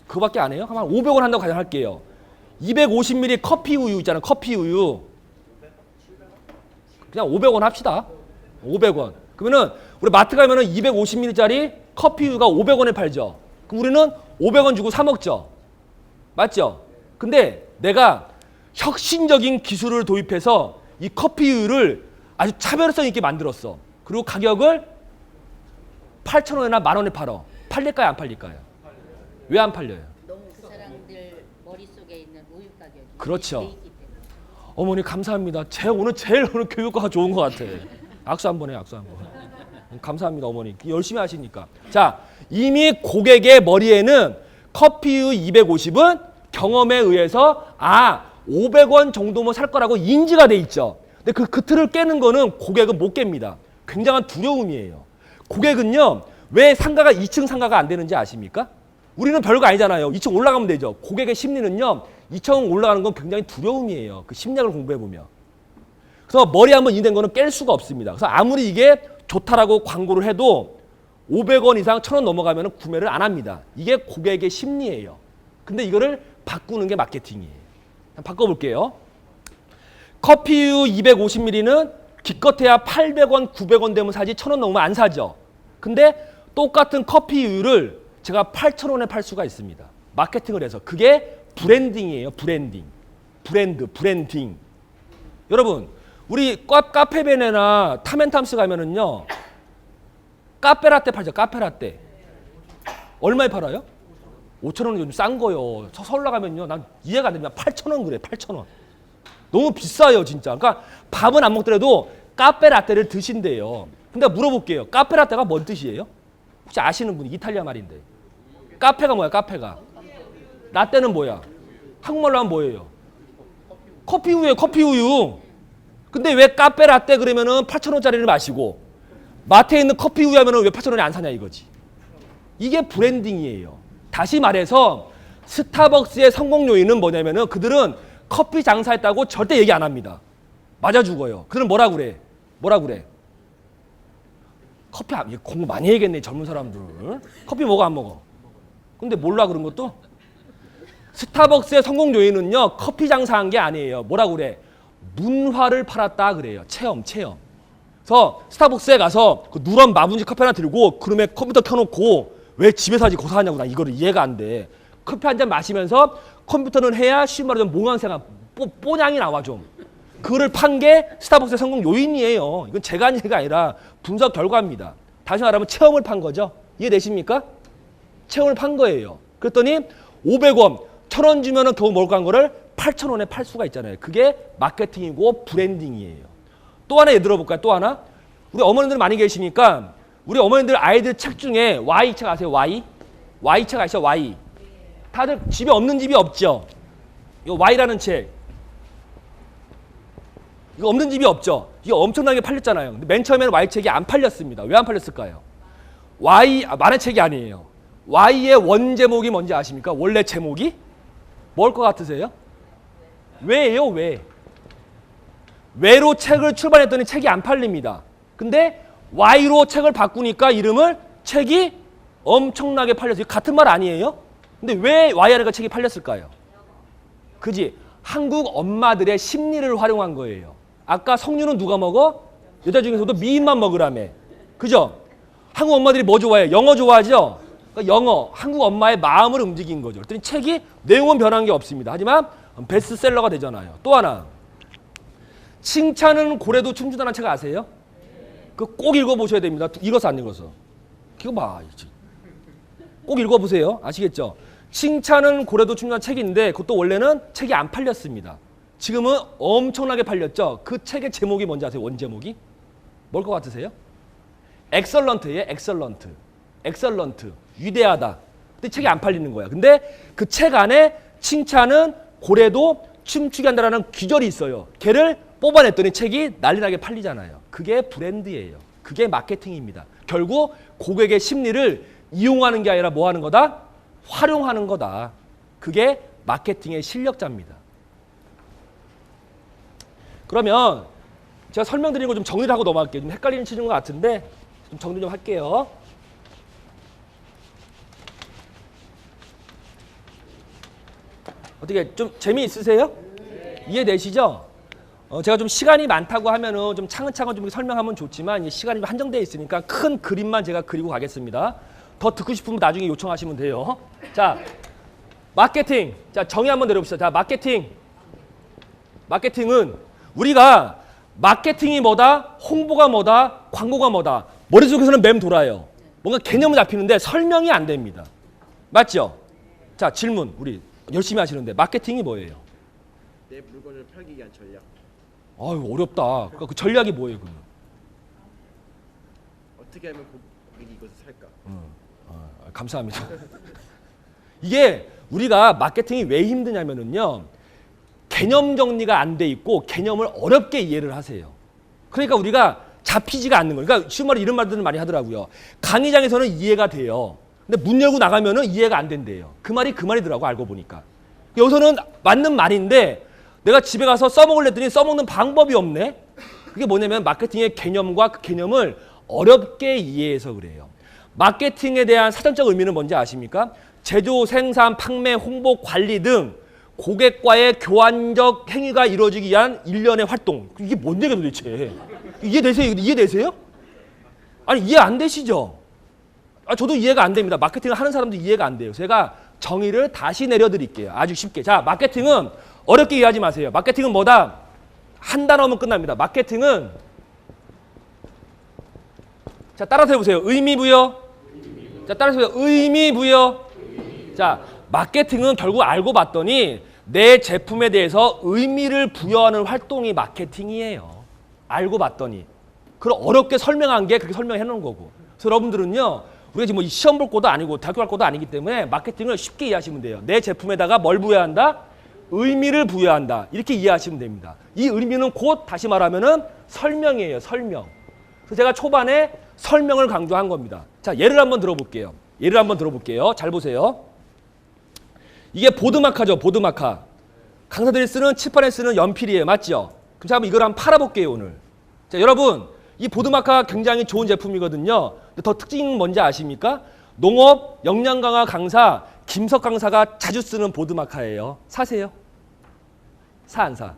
그거밖에 안 해요? 한 500원 한다고 가정할게요. 250ml 커피 우유 있잖아요, 커피 우유. 그냥 500원 합시다. 500원. 그러면은 우리 마트 가면은 250ml짜리 커피 우유가 500원에 팔죠. 그럼 우리는 500원 주고 사 먹죠. 맞죠? 근데 내가 혁신적인 기술을 도입해서 이 커피 우유를 아주 차별성 있게 만들었어. 그리고 가격을 8,000원이나 10,000원에 팔어. 팔릴까요, 안 팔릴까요? 왜 안 팔려요? 너무 그 사람들 머릿속에 있는 우유 가격이 그렇죠. 돼 있기 때문에. 어머니 감사합니다. 오늘 제일 교육과가 좋은 것 같아. 악수 한번 해, 악수 한번. 감사합니다, 어머니. 열심히 하시니까. 자, 이미 고객의 머리에는 커피우 250은 경험에 의해서 500원 정도면 살 거라고 인지가 돼 있죠. 근데 그 틀을 깨는 거는 고객은 못 깹니다. 굉장한 두려움이에요. 고객은요, 왜 상가가 2층 상가가 안 되는지 아십니까? 우리는 별거 아니잖아요. 2층 올라가면 되죠. 고객의 심리는요, 2층 올라가는 건 굉장히 두려움이에요. 그 심리학을 공부해보면. 그래서 머리 한번 인된 거는 깰 수가 없습니다. 그래서 아무리 이게 좋다라고 광고를 해도 500원 이상 1,000원 넘어가면 구매를 안 합니다. 이게 고객의 심리예요. 근데 이거를 바꾸는 게 마케팅이에요. 바꿔볼게요. 커피유 250ml는 기껏해야 800원, 900원 되면 사지 1,000원 넘으면 안 사죠. 근데 똑같은 커피유를 제가 8,000원에 팔 수가 있습니다. 마케팅을 해서. 그게 브랜딩이에요. 브랜딩. 브랜딩. 여러분, 우리 카페베네나 타멘탐스 가면은요, 카페라떼 팔죠. 카페라떼. 얼마에 팔아요? 5,000원은 요즘 싼 거요. 서울 나가면요, 난 이해가 안 됩니다. 8,000원 그래, 8,000원. 너무 비싸요, 진짜. 그러니까 밥은 안 먹더라도 카페라떼를 드신대요. 근데 물어볼게요. 카페라떼가 뭔 뜻이에요? 혹시 아시는 분이 이탈리아 말인데. 카페가 뭐야, 카페가? 라떼는 뭐야? 한국말로 하면 뭐예요? 커피 우유예요. 커피 우유. 근데 왜 카페 라떼 그러면은 8,000원짜리를 마시고 마트에 있는 커피 우유 하면은 왜 8,000원에 안 사냐 이거지. 이게 브랜딩이에요. 다시 말해서 스타벅스의 성공 요인은 뭐냐면은 그들은 커피 장사했다고 절대 얘기 안 합니다. 맞아 죽어요. 그들은 뭐라 그래? 뭐라 그래? 커피 공부 많이 해야겠네 젊은 사람들. 커피 먹어 안 먹어? 근데 몰라 그런 것도? 스타벅스의 성공 요인은요 커피 장사한 게 아니에요. 뭐라 그래? 문화를 팔았다 그래요. 체험. 그래서 스타벅스에 가서 그 누런 마분지 커피 하나 들고 그러면 컴퓨터 켜놓고 왜 집에서 하지 고사 하냐고 나 이거를 이해가 안 돼. 커피 한 잔 마시면서 컴퓨터는 해야 쉬운 말로 몽환생활 뽀냥이 나와 좀. 그거를 판 게 스타벅스의 성공 요인이에요. 이건 제가 한 얘기가 아니라 분석 결과입니다. 다시 말하면 체험을 판 거죠. 이해되십니까? 체험을 판 거예요. 그랬더니 500원, 1,000원 주면은 겨우 먹을 한 거를 8,000원에 팔 수가 있잖아요. 그게 마케팅이고 브랜딩이에요. 또 하나 예를 들어볼까요? 또 하나. 우리 어머님들 많이 계시니까 우리 어머님들 아이들 책 중에 Y 책 아세요? Y? Y 책 아시죠? Y. 다들 집에 없는 집이 없죠? 이 Y라는 책. 이거 없는 집이 없죠? 이게 엄청나게 팔렸잖아요. 근데 맨 처음에는 Y 책이 안 팔렸습니다. 왜 안 팔렸을까요? 만화 책이 아니에요. Y의 원 제목이 뭔지 아십니까? 원래 제목이? 뭘 것 같으세요? 왜예요? 왜? 왜로 책을 출판했더니 책이 안 팔립니다. 근데 Y로 책을 바꾸니까 이름을 책이 엄청나게 팔렸어요. 같은 말 아니에요? 근데 왜 Y하니까 책이 팔렸을까요? 그지? 한국 엄마들의 심리를 활용한 거예요. 아까 석류는 누가 먹어? 여자 중에서도 미인만 먹으라며. 그죠? 한국 엄마들이 뭐 좋아해요? 영어 좋아하죠? 그러니까 영어, 한국 엄마의 마음을 움직인 거죠. 그랬더니 책이 내용은 변한 게 없습니다. 하지만 베스트셀러가 되잖아요. 또 하나. 칭찬은 고래도 춤추다는 책 아세요? 그거 꼭 읽어보셔야 됩니다. 읽어서 안 읽어서. 이거 봐. 꼭 읽어보세요. 아시겠죠? 칭찬은 고래도 춤추다는 책인데 그것도 원래는 책이 안 팔렸습니다. 지금은 엄청나게 팔렸죠. 그 책의 제목이 뭔지 아세요? 원 제목이? 뭘 것 같으세요? 엑설런트예요. 엑설런트. 위대하다. 근데 책이 안 팔리는 거야. 근데 그 책 안에 칭찬은 고래도 춤추게 한다라는 귀절이 있어요. 걔를 뽑아냈더니 책이 난리나게 팔리잖아요. 그게 브랜드예요. 그게 마케팅입니다. 결국 고객의 심리를 이용하는 게 아니라 뭐 하는 거다? 활용하는 거다. 그게 마케팅의 실력자입니다. 그러면 제가 설명드린 거 좀 정리를 하고 넘어갈게요. 좀 헷갈리는 치는 것 같은데 좀 정리 좀 할게요. 어떻게 좀 재미있으세요? 이해되시죠? 제가 좀 시간이 많다고 하면은 좀 차근차근 좀 설명하면 좋지만 시간이 좀 한정되어 있으니까 큰 그림만 제가 그리고 가겠습니다. 더 듣고 싶으면 나중에 요청하시면 돼요. 자, 마케팅. 자, 정의 한번 내려봅시다. 자, 마케팅은 우리가 마케팅이 뭐다? 홍보가 뭐다? 광고가 뭐다? 머릿속에서는 맴 돌아요. 뭔가 개념은 잡히는데 설명이 안 됩니다. 맞죠? 자, 질문. 우리 열심히 하시는데 마케팅이 뭐예요? 내 물건을 팔기 위한 전략. 아유, 어렵다. 그러니까 그 전략이 뭐예요, 그러면? 어떻게 하면 고객이 이것을 살까? 감사합니다. 이게 우리가 마케팅이 왜 힘드냐면은요. 개념 정리가 안 돼 있고 개념을 어렵게 이해를 하세요. 그러니까 우리가 잡히지가 않는 거예요. 그러니까 쉬운 말로 이런 말들을 많이 하더라고요. 강의장에서는 이해가 돼요. 근데 문 열고 나가면은 이해가 안 된대요. 그 말이더라고 알고 보니까. 여기서는 맞는 말인데 내가 집에 가서 써먹으려더니 써먹는 방법이 없네. 그게 뭐냐면 마케팅의 개념과 그 개념을 어렵게 이해해서 그래요. 마케팅에 대한 사전적 의미는 뭔지 아십니까? 제조, 생산, 판매, 홍보, 관리 등 고객과의 교환적 행위가 이루어지기 위한 일련의 활동. 이게 뭔 얘기야 도대체? 이해되세요? 아니 이해 안 되시죠? 저도 이해가 안 됩니다. 마케팅을 하는 사람도 이해가 안 돼요. 제가 정의를 다시 내려드릴게요. 아주 쉽게. 자, 마케팅은 어렵게 이해하지 마세요. 마케팅은 뭐다? 한 단어면 끝납니다. 마케팅은 자 따라서 해보세요. 의미부여. 자 따라서 해보세요. 의미부여. 자 마케팅은 결국 알고 봤더니 내 제품에 대해서 의미를 부여하는 활동이 마케팅이에요. 알고 봤더니. 그걸 어렵게 설명한 게 그렇게 설명해 놓은 거고. 그래서 여러분들은요. 우리가 지금 뭐 시험 볼 것도 아니고 대학교 갈 것도 아니기 때문에 마케팅을 쉽게 이해하시면 돼요. 내 제품에다가 뭘 부여한다? 의미를 부여한다. 이렇게 이해하시면 됩니다. 이 의미는 곧 다시 말하면은 설명이에요. 설명. 그래서 제가 초반에 설명을 강조한 겁니다. 자, 예를 한번 들어볼게요. 잘 보세요. 이게 보드마카죠. 보드마카. 강사들이 쓰는 칠판에 쓰는 연필이에요. 맞죠? 그럼 제가 한번 이걸 한번 팔아볼게요. 오늘. 자, 여러분 이 보드마카 굉장히 좋은 제품이거든요. 근데 더 특징은 뭔지 아십니까? 농업 역량 강화 강사 김석 강사가 자주 쓰는 보드마카예요. 사세요? 사 안 사?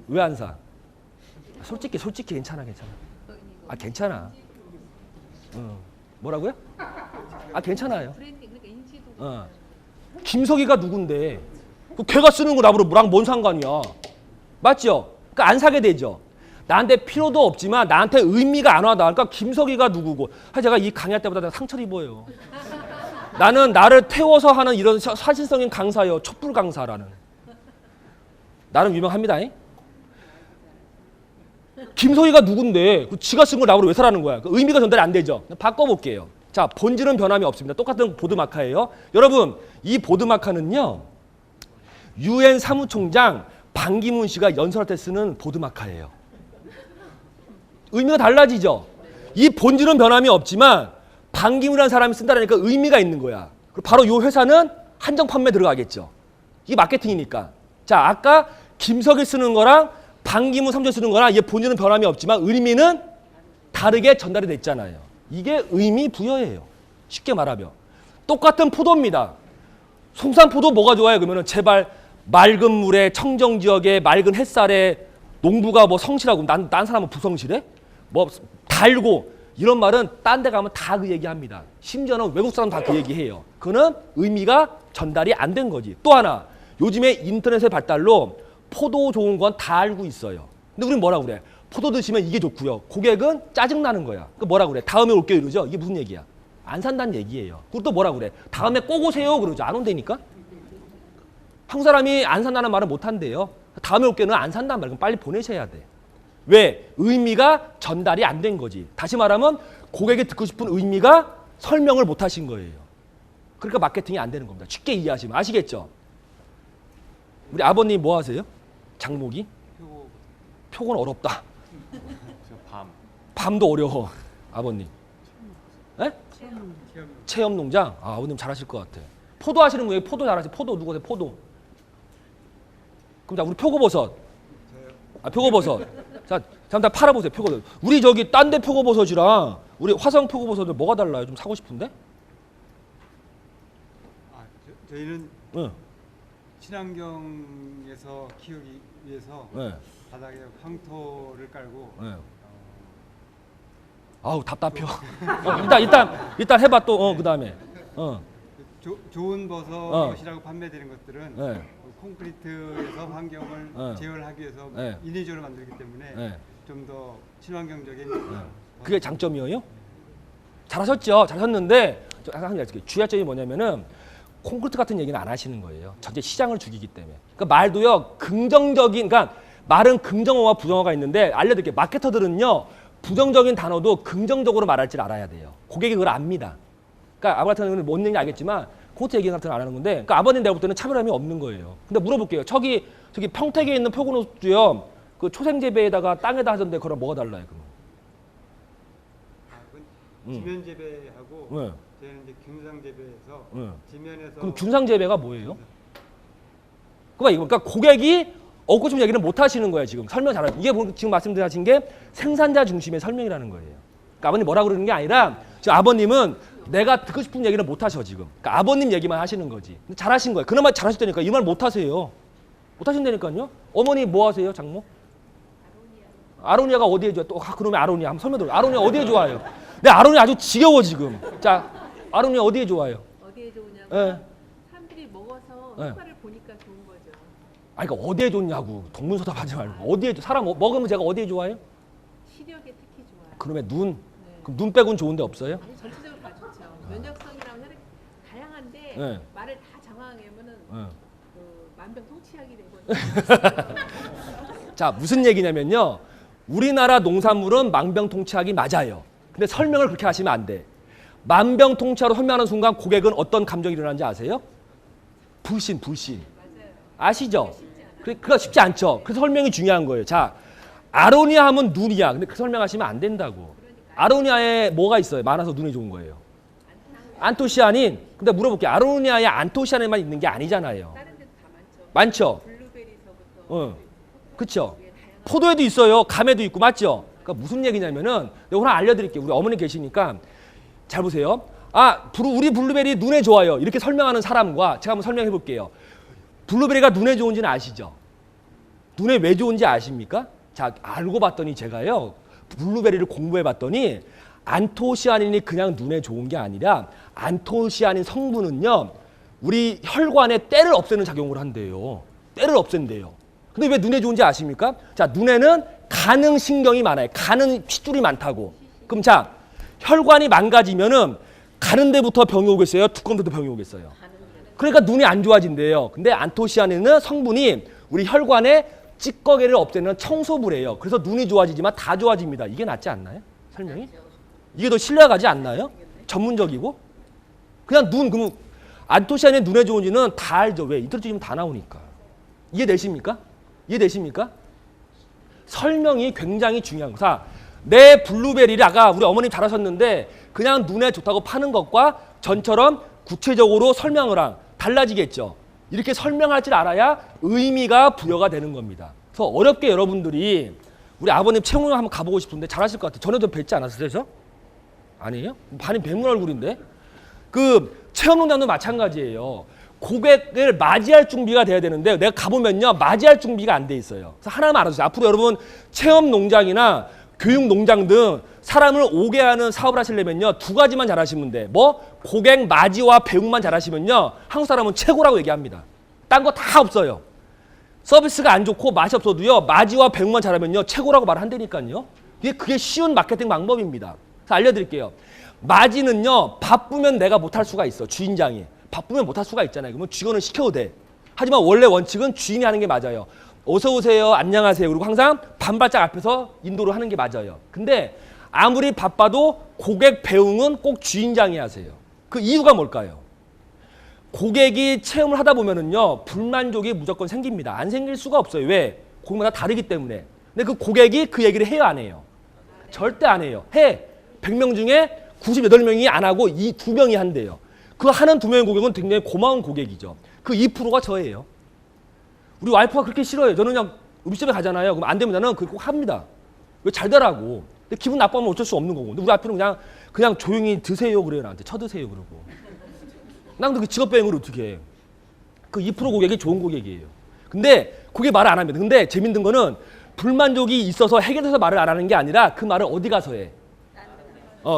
왜 안 사? 솔직히 괜찮아. 아 괜찮아. 뭐라고요? 아 괜찮아요. 김석이가 누군데? 걔가 쓰는 거 나랑 뭔 상관이야? 맞죠? 그러니까 안 사게 되죠. 나한테 필요도 없지만 나한테 의미가 안 와닿아. 그러니까 김석이가 누구고? 제가 이 강의할 때보다 내가 상처를 입어요. 나는 나를 태워서 하는 이런 사실성인 강사요. 촛불 강사라는. 나름 유명합니다. 김석이가 누군데? 지가 쓴 걸 나보고 왜 사라는 거야? 의미가 전달이 안 되죠. 바꿔볼게요. 자, 본질은 변함이 없습니다. 똑같은 보드마카예요. 여러분, 이 보드마카는요. UN 사무총장 반기문 씨가 연설할 때 쓰는 보드마카예요. 의미가 달라지죠. 이 본질은 변함이 없지만 반기문이라는 사람이 쓴다니까 의미가 있는 거야. 바로 이 회사는 한정 판매 들어가겠죠. 이게 마케팅이니까. 자, 아까 김석이 쓰는 거랑 반기문 삼촌 쓰는 거랑 이게 본질은 변함이 없지만 의미는 다르게 전달이 됐잖아요. 이게 의미 부여예요. 쉽게 말하면. 똑같은 포도입니다. 송산포도 뭐가 좋아요? 그러면 제발 맑은 물에 청정 지역에 맑은 햇살에 농부가 뭐 성실하고 난 사람은 부성실해? 뭐 달고 이런 말은 딴 데 가면 다 그 얘기합니다. 심지어는 외국 사람 다 그 얘기해요. 그거는 의미가 전달이 안 된 거지. 또 하나 요즘에 인터넷의 발달로 포도 좋은 건 다 알고 있어요. 근데 우린 뭐라 그래? 포도 드시면 이게 좋고요. 고객은 짜증나는 거야. 그 뭐라 그래? 다음에 올게요 이러죠. 이게 무슨 얘기야? 안 산다는 얘기예요. 그리고 또 뭐라 그래? 다음에 꼭 오세요 그러죠. 안 온다니까? 한국 사람이 안 산다는 말은 못 한대요. 다음에 올게는 안 산다는 말. 그럼 빨리 보내셔야 돼. 왜? 의미가 전달이 안 된 거지. 다시 말하면 고객이 듣고 싶은 의미가 설명을 못 하신 거예요. 그러니까 마케팅이 안 되는 겁니다. 쉽게 이해하시면. 아시겠죠? 우리 아버님 뭐 하세요? 장목이? 표고는 어렵다. 밤도 어려워. 아버님. 에? 체험 농장? 아, 아버님 잘하실 것 같아. 포도 하시는 분이 포도 잘하세요. 포도 누구 하세요? 포도. 그럼 자, 우리 표고버섯. 아, 표고버섯. 자, 잠깐 팔아보세요. 표고버섯. 우리 저기 딴 데 표고버섯이랑 우리 화성 표고버섯은 뭐가 달라요? 좀 사고 싶은데? 아, 저희는 응. 친환경에서 키우기 위해서 네. 바닥에 황토를 깔고 네. 아우 답답해. 일단 해봐 또. 그다음에. 좋은 버섯이라고 판매되는 것들은 네. 콘크리트에서 환경을 제어하기 위해서 인위적으로 만들기 때문에 좀 더 친환경적인 그게 장점이에요? 잘하셨죠. 잘하셨는데 항상 주의점이 뭐냐면은 콘크리트 같은 얘기는 안 하시는 거예요. 전체 시장을 죽이기 때문에. 그러니까 말도요 긍정적인, 그러니까 말은 긍정어와 부정어가 있는데 알려드릴게요. 마케터들은요 부정적인 단어도 긍정적으로 말할 줄 알아야 돼요. 고객이 그걸 압니다. 그러니까 아버 같은 경우는 뭔 얘기인지 알겠지만 콘크리트 얘기 같은 거 안 하는 건데, 그러니까 아버님 내가 볼 때는 차별함이 없는 거예요. 근데 물어볼게요. 저기 평택에 있는 표고노스도요. 그 초생재배에다가 땅에다 하던데 그거랑 뭐가 달라요? 그럼? 지면 재배하고 네. 저희는 이제 균상 재배해서 네. 지면에서. 그럼 균상재배가 뭐예요? 그러니까 고객이 얻고 싶은 얘기는 못 하시는 거예요. 지금 설명 잘하죠. 이게 지금 말씀드린 게 생산자 중심의 설명이라는 거예요. 그러니까 아버님 뭐라 그러는 게 아니라 지금 아버님은 내가 듣고 싶은 얘기는 못 하셔 지금. 그러니까 아버님 얘기만 하시는 거지. 근데 잘하신 거예요. 그나마 잘하셨다니까. 이 말 못 하세요. 못 하신다니까요. 어머니 뭐 하세요, 장모? 아로니아가 어디에 좋아요? 또 그러면 아로니아 한번 설명 들어. 아로니아 어디에 좋아요? 내 아로니아 아주 지겨워 지금. 자, 아로니아 어디에 좋아요? 어디에 좋으냐고? 네. 사람들이 먹어서 네. 효과를 보니까 좋은 거죠. 아니 그러니까 어디에 좋냐고. 동문서답하지 말고. 어디에 사람 먹으면 제가 어디에 좋아요? 시력에 특히 좋아요. 그러면 눈. 네. 그럼 눈 빼고는 좋은데 없어요? 아니, 전체적으로 다 좋죠. 면역성이랑 혈액 다양한데 네. 말을 다 장황하면은 네. 만병통치약이 되거든요. 자, 무슨 얘기냐면요. 우리나라 농산물은 만병통치약이 맞아요. 근데 설명을 그렇게 하시면 안 돼. 만병통치약으로 설명하는 순간 고객은 어떤 감정이 일어나는지 아세요? 불신. 맞아요. 아시죠? 그거 쉽지 않죠. 그 설명이 중요한 거예요. 자, 아로니아 하면 눈이야. 근데 그 설명하시면 안 된다고. 아로니아에 뭐가 있어요? 많아서 눈이 좋은 거예요. 안토시아닌. 근데 물어볼게요. 아로니아에 안토시아닌만 있는 게 아니잖아요. 많죠? 그쵸? 포도에도 있어요. 감에도 있고, 맞죠? 그러니까 무슨 얘기냐면은, 내가 오늘 알려드릴게요. 우리 어머니 계시니까. 잘 보세요. 우리 블루베리 눈에 좋아요. 이렇게 설명하는 사람과 제가 한번 설명해 볼게요. 블루베리가 눈에 좋은지는 아시죠? 눈에 왜 좋은지 아십니까? 자, 알고 봤더니 제가요. 블루베리를 공부해 봤더니 안토시아닌이 그냥 눈에 좋은 게 아니라 안토시아닌 성분은요. 우리 혈관에 때를 없애는 작용을 한대요. 때를 없앤대요. 근데 왜 눈에 좋은지 아십니까? 자, 눈에는 가는 신경이 많아요. 가는 핏줄이 많다고. 그럼 자, 혈관이 망가지면은 가는 데부터 병이 오겠어요? 두꺼운 데도 병이 오겠어요? 그러니까 눈이 안 좋아진대요. 근데 안토시아닌은 성분이 우리 혈관에 찌꺼기를 없애는 청소부래요. 그래서 눈이 좋아지지만 다 좋아집니다. 이게 낫지 않나요? 설명이? 이게 더 신뢰가지 않나요? 전문적이고? 그냥 그러면 안토시아닌 눈에 좋은지는 다 알죠. 왜? 인터넷 지금 다 나오니까. 이해되십니까? 이해되십니까? 설명이 굉장히 중요한 거사. 내 블루베리를 아까 우리 어머님 잘하셨는데 그냥 눈에 좋다고 파는 것과 전처럼 구체적으로 설명을 한 달라지겠죠. 이렇게 설명할 줄 알아야 의미가 부여가 되는 겁니다. 그래서 어렵게 여러분들이 우리 아버님 체험을 한번 가보고 싶은데 잘하실 것 같아요. 전에도 뵙지 않았어요? 저? 아니에요? 반이 뵙는 얼굴인데? 그 체험농장도 마찬가지예요. 고객을 맞이할 준비가 돼야 되는데 내가 가보면요. 맞이할 준비가 안 돼 있어요. 그래서 하나만 알아주세요. 앞으로 여러분 체험농장이나 교육농장 등 사람을 오게 하는 사업을 하시려면요. 두 가지만 잘하시면 돼. 뭐? 고객 맞이와 배웅만 잘하시면요. 한국 사람은 최고라고 얘기합니다. 딴 거 다 없어요. 서비스가 안 좋고 맛이 없어도요. 맞이와 배웅만 잘하면요. 최고라고 말한다니까요. 그게 쉬운 마케팅 방법입니다. 그래서 알려드릴게요. 맞이는요. 바쁘면 내가 못할 수가 있어. 주인장이. 바쁘면 못할 수가 있잖아요. 그러면 직원은 시켜도 돼. 하지만 원래 원칙은 주인이 하는 게 맞아요. 어서 오세요. 안녕하세요. 그리고 항상 반발짝 앞에서 인도를 하는 게 맞아요. 근데 아무리 바빠도 고객 배웅은 꼭 주인장이 하세요. 그 이유가 뭘까요? 고객이 체험을 하다 보면은요. 불만족이 무조건 생깁니다. 안 생길 수가 없어요. 왜? 고객마다 다르기 때문에. 근데 그 고객이 그 얘기를 해요, 안 해요? 절대 안 해요. 해. 100명 중에 98명이 안 하고 이 2명이 한대요. 그 하는 2명의 고객은 굉장히 고마운 고객이죠. 그 2%가 저예요. 우리 와이프가 그렇게 싫어요. 저는 그냥 음식점에 가잖아요. 그럼 안 되면 나는 그거 꼭 합니다. 왜 잘 되라고. 근데 기분 나빠하면 어쩔 수 없는 거고. 근데 우리 와이프는 그냥 조용히 드세요 그래요. 나한테 쳐드세요 그러고. 난 그 직업병으로 어떻게 해. 그 2% 고객이 좋은 고객이에요. 근데 그게 말을 안 합니다. 근데 재밌는 거는 불만족이 있어서 해결해서 말을 안 하는 게 아니라 그 말을 어디 가서 해.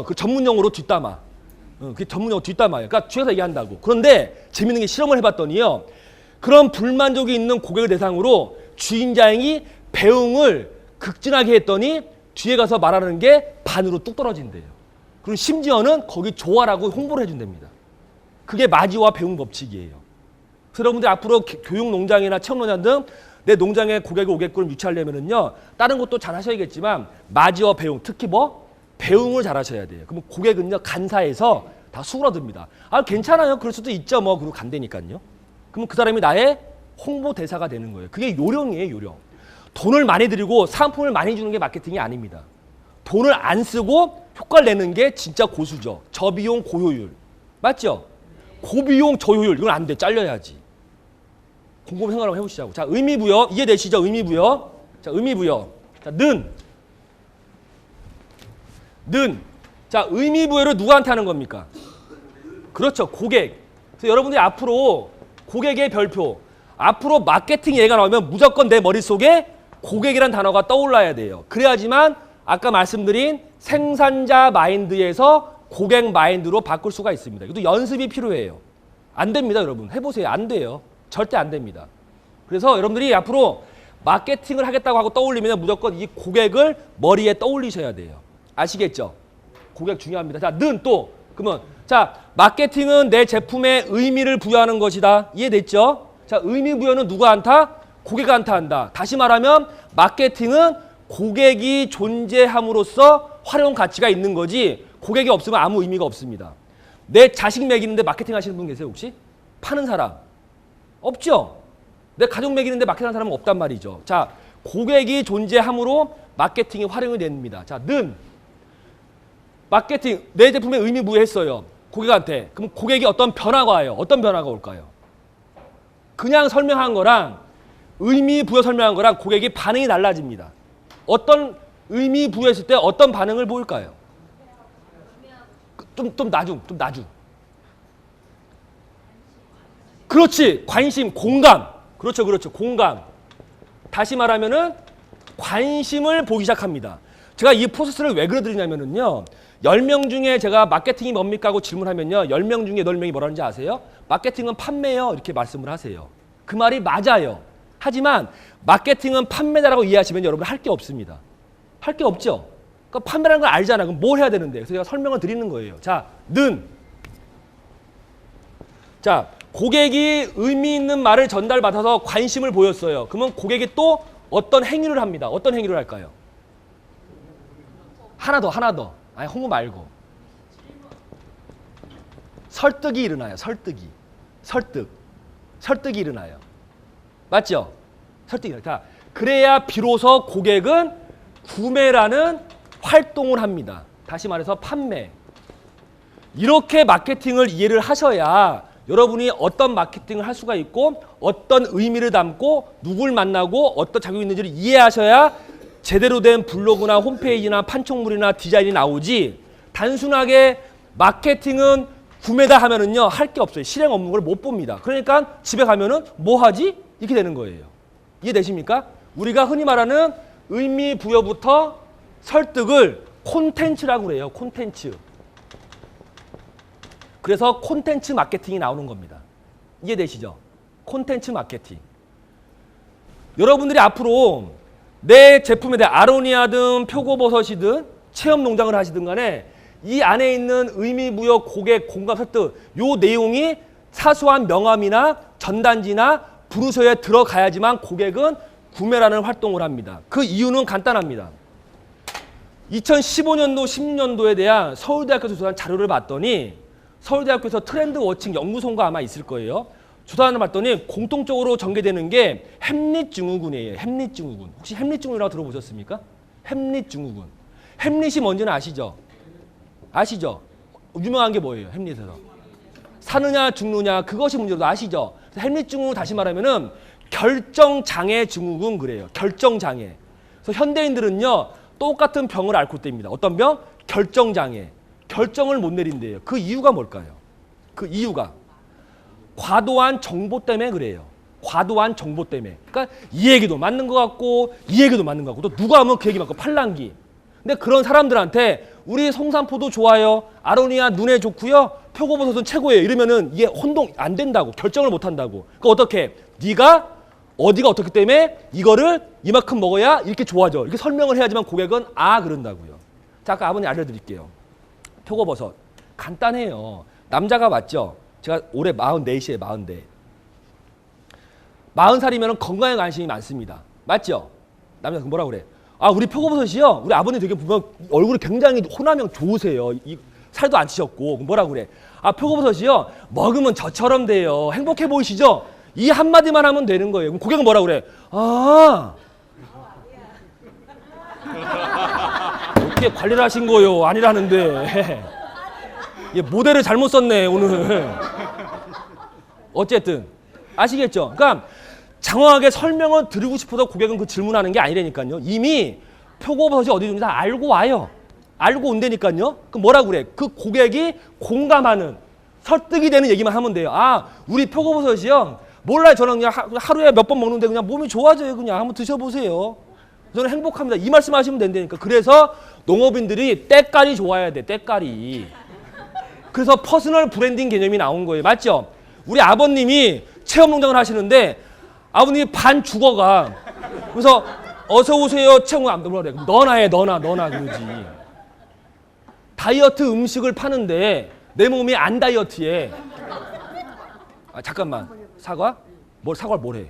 그 전문용어로 뒷담화. 그게 전문용어 뒷담화예요. 그러니까 뒤에서 얘기한다고. 그런데 재밌는 게 실험을 해봤더니요. 그런 불만족이 있는 고객을 대상으로 주인장이 배웅을 극진하게 했더니 뒤에 가서 말하는 게 반으로 뚝 떨어진대요. 그리고 심지어는 거기 좋아라고 홍보를 해준답니다. 그게 맞이와 배웅 법칙이에요. 그래서 여러분들 앞으로 교육농장이나 체험농장 등 내 농장에 고객을 오게끔 유치하려면요. 다른 것도 잘 하셔야겠지만 맞이와 배웅, 특히 배웅을 잘 하셔야 돼요. 그러면 고객은요. 간사해서 다 수그러듭니다. 괜찮아요. 그럴 수도 있죠. 그리고 간다니까요. 그럼 그 사람이 나의 홍보 대사가 되는 거예요. 그게 요령이에요, 요령. 돈을 많이 들이고 상품을 많이 주는 게 마케팅이 아닙니다. 돈을 안 쓰고 효과를 내는 게 진짜 고수죠. 저비용 고효율. 맞죠? 고비용 저효율. 이건 안 돼. 잘려야지. 곰곰이 생각을 한번 해보시자고. 자, 의미부여. 이해되시죠? 의미부여. 자, 의미부여. 자, 는. 자, 의미부여를 누구한테 하는 겁니까? 그렇죠. 고객. 그래서 여러분들이 앞으로 고객의 별표. 앞으로 마케팅 얘기가 나오면 무조건 내 머릿속에 고객이란 단어가 떠올라야 돼요. 그래야지만 아까 말씀드린 생산자 마인드에서 고객 마인드로 바꿀 수가 있습니다. 이것도 연습이 필요해요. 안 됩니다, 여러분. 해보세요. 안 돼요. 절대 안 됩니다. 그래서 여러분들이 앞으로 마케팅을 하겠다고 하고 떠올리면 무조건 이 고객을 머리에 떠올리셔야 돼요. 아시겠죠? 고객 중요합니다. 자, 또. 그러면 자, 마케팅은 내 제품에 의미를 부여하는 것이다. 이해됐죠? 자, 의미 부여는 누가 한다? 고객한테 한다. 다시 말하면 마케팅은 고객이 존재함으로써 활용 가치가 있는 거지 고객이 없으면 아무 의미가 없습니다. 내 자식 먹이는데 마케팅 하시는 분 계세요 혹시? 파는 사람? 없죠? 내 가족 먹이는데 마케팅 하는 사람은 없단 말이죠. 자, 고객이 존재함으로 마케팅이 활용이 됩니다. 자, 는 마케팅, 내 제품에 의미 부여했어요. 고객한테. 그럼 고객이 어떤 변화가 와요. 어떤 변화가 올까요? 그냥 설명한 거랑 의미 부여 설명한 거랑 고객이 반응이 달라집니다. 어떤 의미 부여했을 때 어떤 반응을 보일까요? 좀 나중. 그렇지. 관심, 공감. 그렇죠. 공감. 다시 말하면은 관심을 보기 시작합니다. 제가 이 프로세스를 왜 그려드리냐면은요. 10명 중에 제가 마케팅이 뭡니까 하고 질문하면요. 10명 중에 8명이 뭐라는지 아세요? 마케팅은 판매요. 이렇게 말씀을 하세요. 그 말이 맞아요. 하지만 마케팅은 판매다라고 이해하시면 여러분 할 게 없습니다. 할 게 없죠. 그러니까 판매라는 걸 알잖아. 그럼 뭘 해야 되는데? 그래서 제가 설명을 드리는 거예요. 자, 자, 고객이 의미 있는 말을 전달받아서 관심을 보였어요. 그러면 고객이 또 어떤 행위를 합니다. 어떤 행위를 할까요? 하나 더. 아니, 홍보 말고. 설득이 일어나요. 설득이 일어나요. 맞죠? 설득이 일어나요. 자, 그래야 비로소 고객은 구매라는 활동을 합니다. 다시 말해서 판매. 이렇게 마케팅을 이해를 하셔야 여러분이 어떤 마케팅을 할 수가 있고 어떤 의미를 담고 누굴 만나고 어떤 작용이 있는지를 이해하셔야 제대로 된 블로그나 홈페이지나 판촉물이나 디자인이 나오지 단순하게 마케팅은 구매다 하면은요 할 게 없어요. 실행 없는 걸 못 봅니다. 그러니까 집에 가면은 뭐 하지? 이렇게 되는 거예요. 이해되십니까? 우리가 흔히 말하는 의미 부여부터 설득을 콘텐츠라고 그래요. 콘텐츠. 그래서 콘텐츠 마케팅이 나오는 겁니다. 이해되시죠? 콘텐츠 마케팅. 여러분들이 앞으로 내 제품에 대해 아로니아든 표고버섯이든 체험 농장을 하시든 간에 이 안에 있는 의미부여 고객 공감 설득 요 내용이 사소한 명함이나 전단지나 브로셔에 들어가야지만 고객은 구매라는 활동을 합니다. 그 이유는 간단합니다. 2015년도 16년도에 대한 서울대학교에서 조사한 자료를 봤더니 서울대학교에서 트렌드 워칭 연구소가 아마 있을 거예요. 조사를 봤더니 공통적으로 전개되는 게 햄릿증후군이에요. 햄릿증후군. 혹시 햄릿증후군이라고 들어보셨습니까? 햄릿증후군. 햄릿이 뭔지는 아시죠? 아시죠? 유명한 게 뭐예요? 햄릿에서. 사느냐 죽느냐 그것이 문제로 아시죠? 햄릿증후군 다시 말하면은 결정장애 증후군 그래요. 결정장애. 그래서 현대인들은요 똑같은 병을 앓고 있답니다. 어떤 병? 결정장애. 결정을 못 내린대요. 그 이유가 뭘까요? 그 이유가 과도한 정보 때문에 그래요. 과도한 정보 때문에. 그러니까 이 얘기도 맞는 것 같고 이 얘기도 맞는 것 같고 또 누가 하면 그 얘기 맞고 팔랑기. 근데 그런 사람들한테 우리 송산포도 좋아요. 아로니아 눈에 좋고요. 표고버섯은 최고예요. 이러면은 이게 혼동 안 된다고. 결정을 못 한다고. 그러니까 어떻게? 네가 어디가 어떻기 때문에 이거를 이만큼 먹어야 이렇게 좋아져. 이렇게 설명을 해야지만 고객은 아 그런다고요. 자, 아까 아버님 알려드릴게요. 표고버섯. 간단해요. 남자가 맞죠? 제가 올해 44시에 44. 40살이면 건강에 관심이 많습니다. 맞죠? 남자 뭐라 그래? 아, 우리 표고버섯이요? 우리 아버님 되게 보면 얼굴이 굉장히 호남형 좋으세요. 살도 안 찌셨고. 뭐라 그래? 아, 표고버섯이요? 먹으면 저처럼 돼요. 행복해 보이시죠? 이 한마디만 하면 되는 거예요. 그럼 고객은 뭐라 그래? 아. 어떻게 관리를 하신 거요? 아니라는데. 예, 모델을 잘못 썼네, 오늘. 어쨌든. 아시겠죠? 그러니까 장황하게 설명을 드리고 싶어서 고객은 그 질문하는 게 아니라니까요. 이미 표고버섯이 어디 있는지 다 알고 와요. 알고 온다니까요. 그럼 뭐라 그래? 그 고객이 공감하는 설득이 되는 얘기만 하면 돼요. 아, 우리 표고버섯이요? 몰라요. 저는 그냥 하루에 몇 번 먹는데 그냥 몸이 좋아져요. 그냥 한번 드셔보세요. 저는 행복합니다. 이 말씀 하시면 된다니까. 그래서 농업인들이 때깔이 좋아야 돼. 때깔이. 그래서 퍼스널 브랜딩 개념이 나온 거예요. 맞죠? 우리 아버님이 체험농장을 하시는데 아버님이 반 죽어가. 그래서 어서 오세요. 체험농장 뭐라 그래. 너나 해. 너나 그러지. 다이어트 음식을 파는데 내 몸이 안 다이어트해. 아, 잠깐만. 사과? 사과를 뭘 해?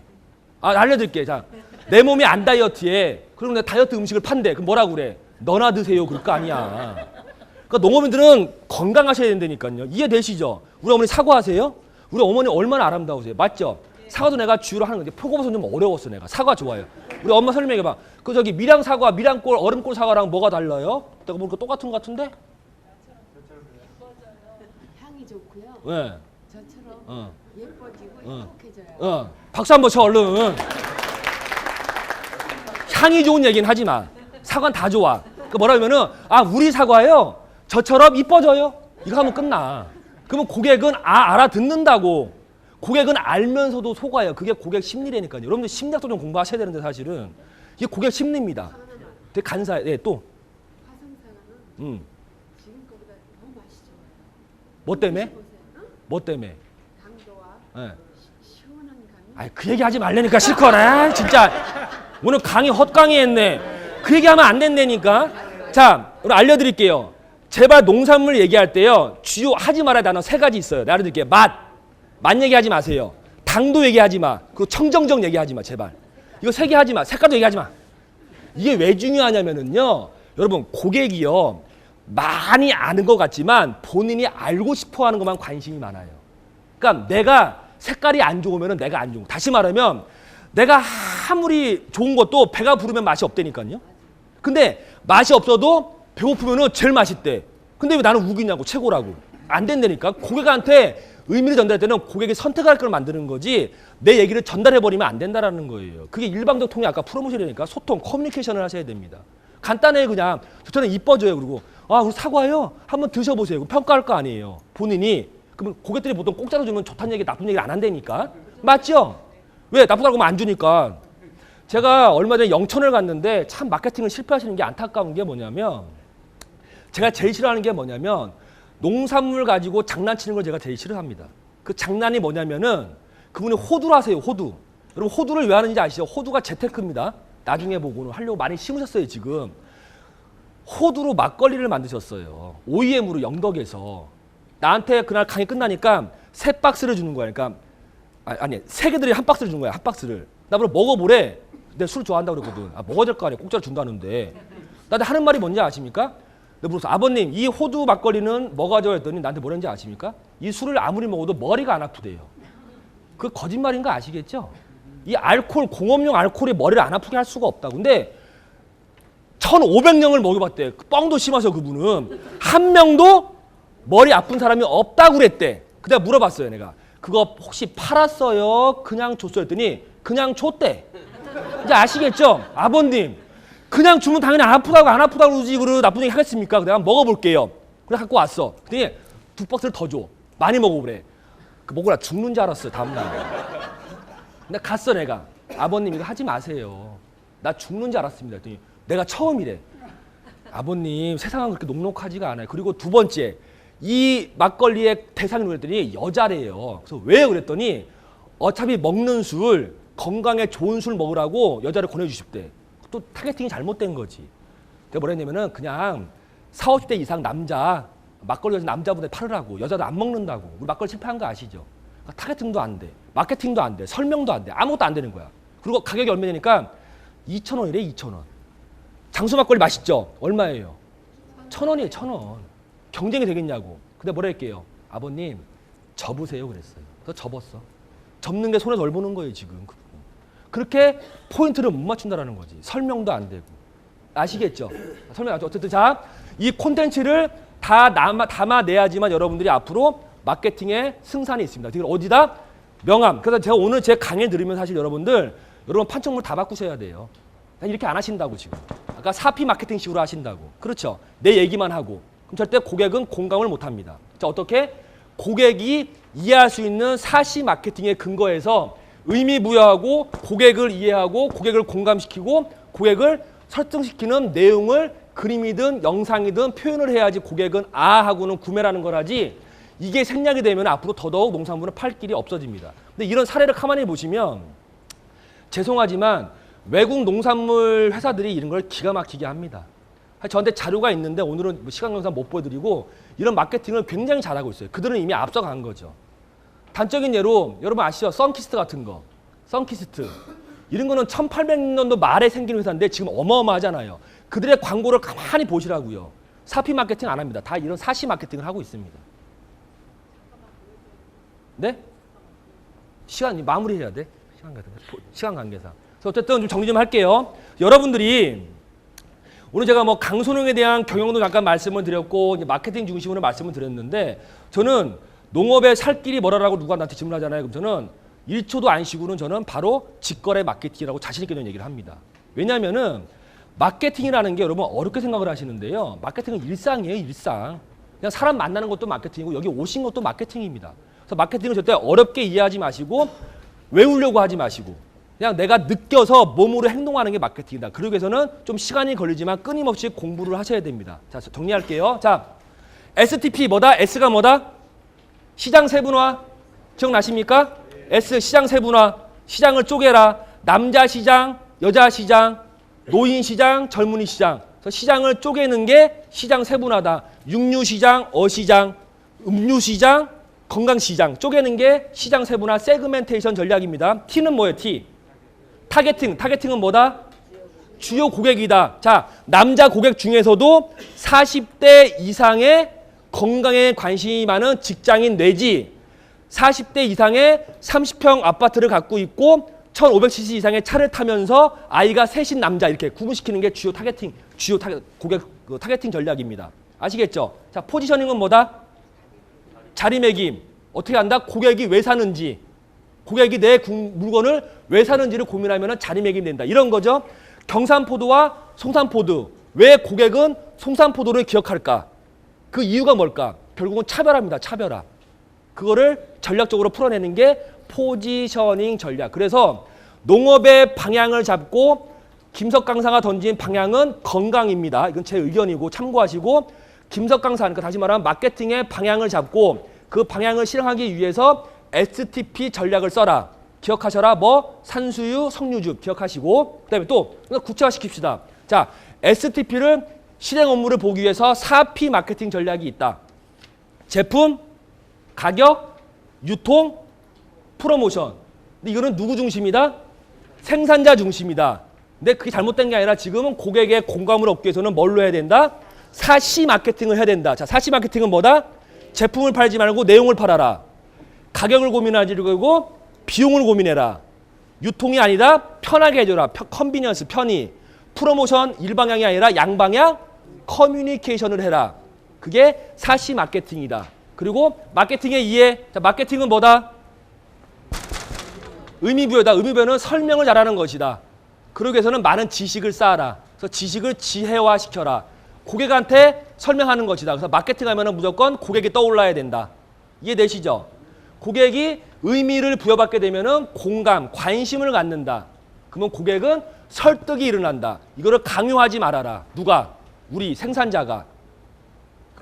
아, 알려드릴게. 자, 내 몸이 안 다이어트해. 그럼 내가 다이어트 음식을 판대. 그럼 뭐라고 그래? 너나 드세요. 그럴 거 아니야. 그러니까 농업인들은 건강하셔야 된다니까요. 이해되시죠? 우리 어머니 사과하세요? 우리 어머니 얼마나 아름다우세요. 맞죠? 사과도 내가 주로 하는 건데 표고버섯 좀 어려웠어 내가. 사과 좋아해요. 우리 엄마 설명해봐. 그 저기 밀양 사과, 밀양골, 얼음골 사과랑 뭐가 달라요? 내가 보니까 똑같은 것 같은데? 향이 좋고요. 네. 저처럼 예뻐지고 행복해져요. 박수 한번 쳐 얼른. 향이 좋은 얘기는 하지 마. 사과는 다 좋아. 그 뭐라면은 우리 사과요. 저처럼 이뻐져요. 이거 하면 끝나. 그러면 고객은 알아듣는다고. 고객은 알면서도 속아요. 그게 고객 심리라니까요. 여러분들 심리학도 좀 공부하셔야 되는데 사실은 이게 고객 심리입니다. 되게 간사해. 네, 또. 화성사과는 지금 거보다 너무 맛이 좋아요. 뭐 때문에? 보세요. 응? 뭐 때문에? 당도와 네. 시원한 감이. 아이 그 얘기 하지 말라니까 싫거나 진짜 오늘 강의 헛강의했네. 그 얘기하면 안 된다니까. 자, 오늘 알려드릴게요. 제발 농산물 얘기할 때요 주요 하지 말아야 단어 3가지 있어요. 내가 알려드릴게요. 맛 얘기하지 마세요. 당도 얘기하지 마. 그 청정적 얘기하지 마 제발. 이거 3개 하지 마. 색깔도 얘기하지 마. 이게 왜 중요하냐면은요 여러분 고객이요 많이 아는 것 같지만 본인이 알고 싶어하는 것만 관심이 많아요. 그러니까 내가 색깔이 안 좋으면 내가 안 좋은 거. 다시 말하면 내가 아무리 좋은 것도 배가 부르면 맛이 없다니까요. 근데 맛이 없어도 배고프면 제일 맛있대. 근데 왜 나는 우기냐고 최고라고. 안 된다니까. 고객한테 의미를 전달할 때는 고객이 선택할 걸 만드는 거지 내 얘기를 전달해버리면 안 된다는 거예요. 그게 일방적 통해 아까 프로모션이니까 소통, 커뮤니케이션을 하셔야 됩니다. 간단해요 그냥. 저는 이뻐져요. 그리고 우리 사과요. 한번 드셔보세요. 평가할 거 아니에요. 본인이. 그러면 고객들이 보통 공짜로 주면 좋다는 얘기, 나쁜 얘기를 안 한다니까. 맞죠? 왜? 나쁘다고 하면 안 주니까. 제가 얼마 전에 영천을 갔는데 참 마케팅을 실패하시는 게 안타까운 게 뭐냐면 제가 제일 싫어하는 게 뭐냐면 농산물 가지고 장난치는 걸 제가 제일 싫어합니다. 그 장난이 뭐냐면은 그분이 호두를 하세요. 호두. 여러분 호두를 왜 하는지 아시죠? 호두가 재테크입니다. 나중에 보고는 하려고 많이 심으셨어요 지금. 호두로 막걸리를 만드셨어요. OEM으로 영덕에서. 나한테 그날 강의 끝나니까 3박스를 주는 거야. 그러니까 아니 3개들이 1박스를 주는 거야. 1박스를. 나보고 먹어보래. 내가 술 좋아한다고 그랬거든. 먹어야 될 거 아니야. 공짜로 준다는데. 나한테 하는 말이 뭔지 아십니까? 내가 물었어. 아버님 이 호두 막걸리는 뭐가 좋아 했더니 나한테 뭐랬는지 아십니까? 이 술을 아무리 먹어도 머리가 안 아프대요. 그 거짓말인 거 아시겠죠? 이 알코올, 공업용 알코올이 머리를 안 아프게 할 수가 없다고. 근데 1,500명을 먹여봤대. 뻥도 심하셔 그분은. 한 명도 머리 아픈 사람이 없다고 그랬대. 그때 물어봤어요 내가. 그거 혹시 팔았어요? 그냥 줬어요? 했더니 그냥 줬대. 이제 아시겠죠? 아버님 그냥 주면 당연히 안 아프다고 그러지 그러 나쁜 얘기 하겠습니까? 내가 먹어볼게요. 그래 갖고 왔어. 그랬더니 2박스를 더 줘. 많이 먹어보래. 그 먹으라 죽는 줄 알았어요 다음날. 근데 갔어 내가. 아버님 이거 하지 마세요. 나 죽는 줄 알았습니다. 그랬더니 내가 처음이래. 아버님 세상은 그렇게 녹록하지가 않아요. 그리고 2번째 이 막걸리의 대상이 그랬더니 여자래요. 그래서 왜 그랬더니 어차피 먹는 술 건강에 좋은 술 먹으라고 여자를 권해주십대. 또 타겟팅이 잘못된 거지. 내가 뭐라 했냐면은 그냥 40, 50대 이상 남자 막걸리 여자 남자분들 팔으라고. 여자도 안 먹는다고. 우리 막걸리 실패한 거 아시죠? 그러니까 타겟팅도 안 돼. 마케팅도 안 돼. 설명도 안 돼. 아무것도 안 되는 거야. 그리고 가격이 얼마냐니까 2,000원이래 2,000원. 장수 막걸리 맛있죠? 얼마예요? 1,000원이에요 1,000원. 경쟁이 되겠냐고. 근데 뭐라 할게요? 아버님 접으세요 그랬어요. 그래서 접었어. 접는 게 손에 덜 보는 거예요 지금. 그렇게 포인트를 못 맞춘다라는 거지. 설명도 안 되고. 아시겠죠? 설명 안 돼. 어쨌든 자, 이 콘텐츠를 다 담아내야지만 여러분들이 앞으로 마케팅에 승산이 있습니다. 이걸 어디다? 명함. 그래서 제가 오늘 제 강의 들으면 사실 여러분 판촉물 다 바꾸셔야 돼요. 이렇게 안 하신다고 지금. 아까 4P 마케팅 식으로 하신다고. 그렇죠? 내 얘기만 하고. 그럼 절대 고객은 공감을 못 합니다. 자, 어떻게? 고객이 이해할 수 있는 4C 마케팅의 근거에서 의미 부여하고 고객을 이해하고 고객을 공감시키고 고객을 설득시키는 내용을 그림이든 영상이든 표현을 해야지 고객은 하고는 구매라는 걸 하지. 이게 생략이 되면 앞으로 더더욱 농산물은 팔 길이 없어집니다. 근데 이런 사례를 가만히 보시면 죄송하지만 외국 농산물 회사들이 이런 걸 기가 막히게 합니다. 저한테 자료가 있는데 오늘은 시간 관계상 못 보여드리고 이런 마케팅을 굉장히 잘하고 있어요. 그들은 이미 앞서간 거죠. 단적인 예로 여러분 아시죠? 선키스트 같은 거. 선키스트. 이런 거는 1800년도 말에 생긴 회사인데 지금 어마어마하잖아요. 그들의 광고를 가만히 보시라고요. 4P 마케팅 안 합니다. 다 이런 4C 마케팅을 하고 있습니다. 네? 시간 마무리해야 돼. 시간 관계상. 그래서 어쨌든 좀 정리 좀 할게요. 여러분들이 오늘 제가 뭐 강소농에 대한 경영도 잠깐 말씀을 드렸고 이제 마케팅 중심으로 말씀을 드렸는데 저는 농업의 살 길이 멀어라고 누가 나한테 질문하잖아요. 그럼 저는 1초도 안 쉬고는 저는 바로 직거래 마케팅이라고 자신 있게 얘기를 합니다. 왜냐하면은 마케팅이라는 게 여러분 어렵게 생각을 하시는데요. 마케팅은 일상이에요, 일상. 그냥 사람 만나는 것도 마케팅이고 여기 오신 것도 마케팅입니다. 그래서 마케팅을 절대 어렵게 이해하지 마시고 외우려고 하지 마시고 그냥 내가 느껴서 몸으로 행동하는 게 마케팅이다. 그러기 위해서는 좀 시간이 걸리지만 끊임없이 공부를 하셔야 됩니다. 자, 정리할게요. 자, STP 뭐다? S가 뭐다? 시장 세분화. 기억나십니까? S 시장 세분화. 시장을 쪼개라. 남자 시장, 여자 시장, 노인 시장, 젊은이 시장. 그래서 시장을 쪼개는 게 시장 세분화다. 육류 시장, 어시장, 음료 시장, 건강 시장. 쪼개는 게 시장 세분화 세그멘테이션 전략입니다. T는 뭐예요? T. 타겟팅. 타겟팅은 뭐다? 주요 고객이다. 자, 남자 고객 중에서도 40대 이상의 건강에 관심이 많은 직장인 내지 40대 이상의 30평 아파트를 갖고 있고 1500cc 이상의 차를 타면서 아이가 셋인 남자 이렇게 구분시키는 게 주요 타겟팅, 고객 타겟팅 전략입니다. 아시겠죠? 자, 포지셔닝은 뭐다? 자리매김. 어떻게 한다? 고객이 왜 사는지, 고객이 내 물건을 왜 사는지를 고민하면 자리매김 된다. 이런 거죠. 경산포도와 송산포도. 왜 고객은 송산포도를 기억할까? 그 이유가 뭘까? 결국은 차별화입니다. 차별화. 그거를 전략적으로 풀어내는 게 포지셔닝 전략. 그래서 농업의 방향을 잡고 김석 강사가 던진 방향은 건강입니다. 이건 제 의견이고 참고하시고 김석 강사, 그러니까 다시 말하면 마케팅의 방향을 잡고 그 방향을 실행하기 위해서 STP 전략을 써라. 기억하셔라. 뭐 산수유, 석류즙 기억하시고 그다음에 또 구체화시킵시다. 자, STP를 실행 업무를 보기 위해서 4P 마케팅 전략이 있다. 제품, 가격, 유통, 프로모션. 근데 이거는 누구 중심이다? 생산자 중심이다. 근데 그게 잘못된 게 아니라 지금은 고객의 공감을 얻기 위해서는 뭘로 해야 된다? 4C 마케팅을 해야 된다. 자, 4C 마케팅은 뭐다? 제품을 팔지 말고 내용을 팔아라. 가격을 고민하지 말고 비용을 고민해라. 유통이 아니다. 편하게 해줘라. 컨비니언스, 편의. 프로모션 일방향이 아니라 양방향 커뮤니케이션을 해라. 그게 4C 마케팅이다. 그리고 마케팅의 이해. 자, 마케팅은 뭐다? 의미부여다. 의미부여는 설명을 잘하는 것이다. 그러기 위해서는 많은 지식을 쌓아라. 그래서 지식을 지혜화시켜라. 고객한테 설명하는 것이다. 그래서 마케팅하면 무조건 고객이 떠올라야 된다. 이해되시죠? 고객이 의미를 부여받게 되면 공감, 관심을 갖는다. 그러면 고객은 설득이 일어난다. 이거를 강요하지 말아라. 누가? 우리 생산자가.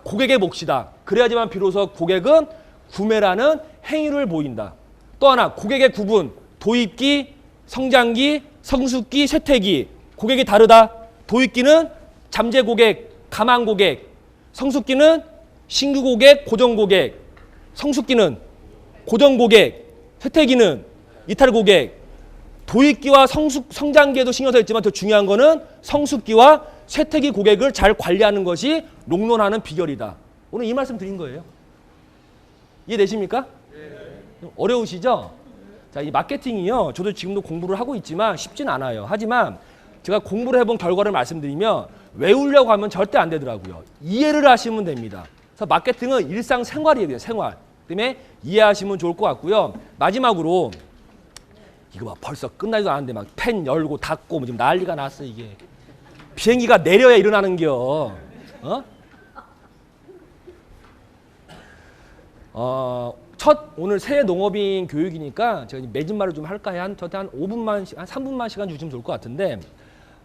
고객의 몫이다. 그래야지만 비로소 고객은 구매라는 행위를 보인다. 또 하나, 고객의 구분. 도입기, 성장기, 성숙기, 쇠퇴기. 고객이 다르다. 도입기는 잠재 고객, 가망 고객. 성숙기는 신규 고객, 고정 고객. 성숙기는 고정 고객. 쇠퇴기는 이탈 고객. 도입기와 성장기에도 신경 써 있지만 더 중요한 거는 성숙기와 쇠퇴기 고객을 잘 관리하는 것이 롱런하는 비결이다. 오늘 이 말씀 드린 거예요. 이해되십니까? 네. 어려우시죠? 자, 이 마케팅이요. 저도 지금도 공부를 하고 있지만 쉽진 않아요. 하지만 제가 공부를 해본 결과를 말씀드리면 외우려고 하면 절대 안 되더라고요. 이해를 하시면 됩니다. 그래서 마케팅은 일상생활이에요. 생활. 때문에 이해하시면 좋을 것 같고요. 마지막으로 이거 봐, 벌써 끝나지도 않았는데 막 펜 열고 닫고 지금 난리가 났어 이게. 비행기가 내려야 일어나는겨. 첫 오늘 새해 농업인 교육이니까 제가 매진말을 좀 할까 해. 저한테 한 5분만, 한 3분만 시간 주시면 좋을 것 같은데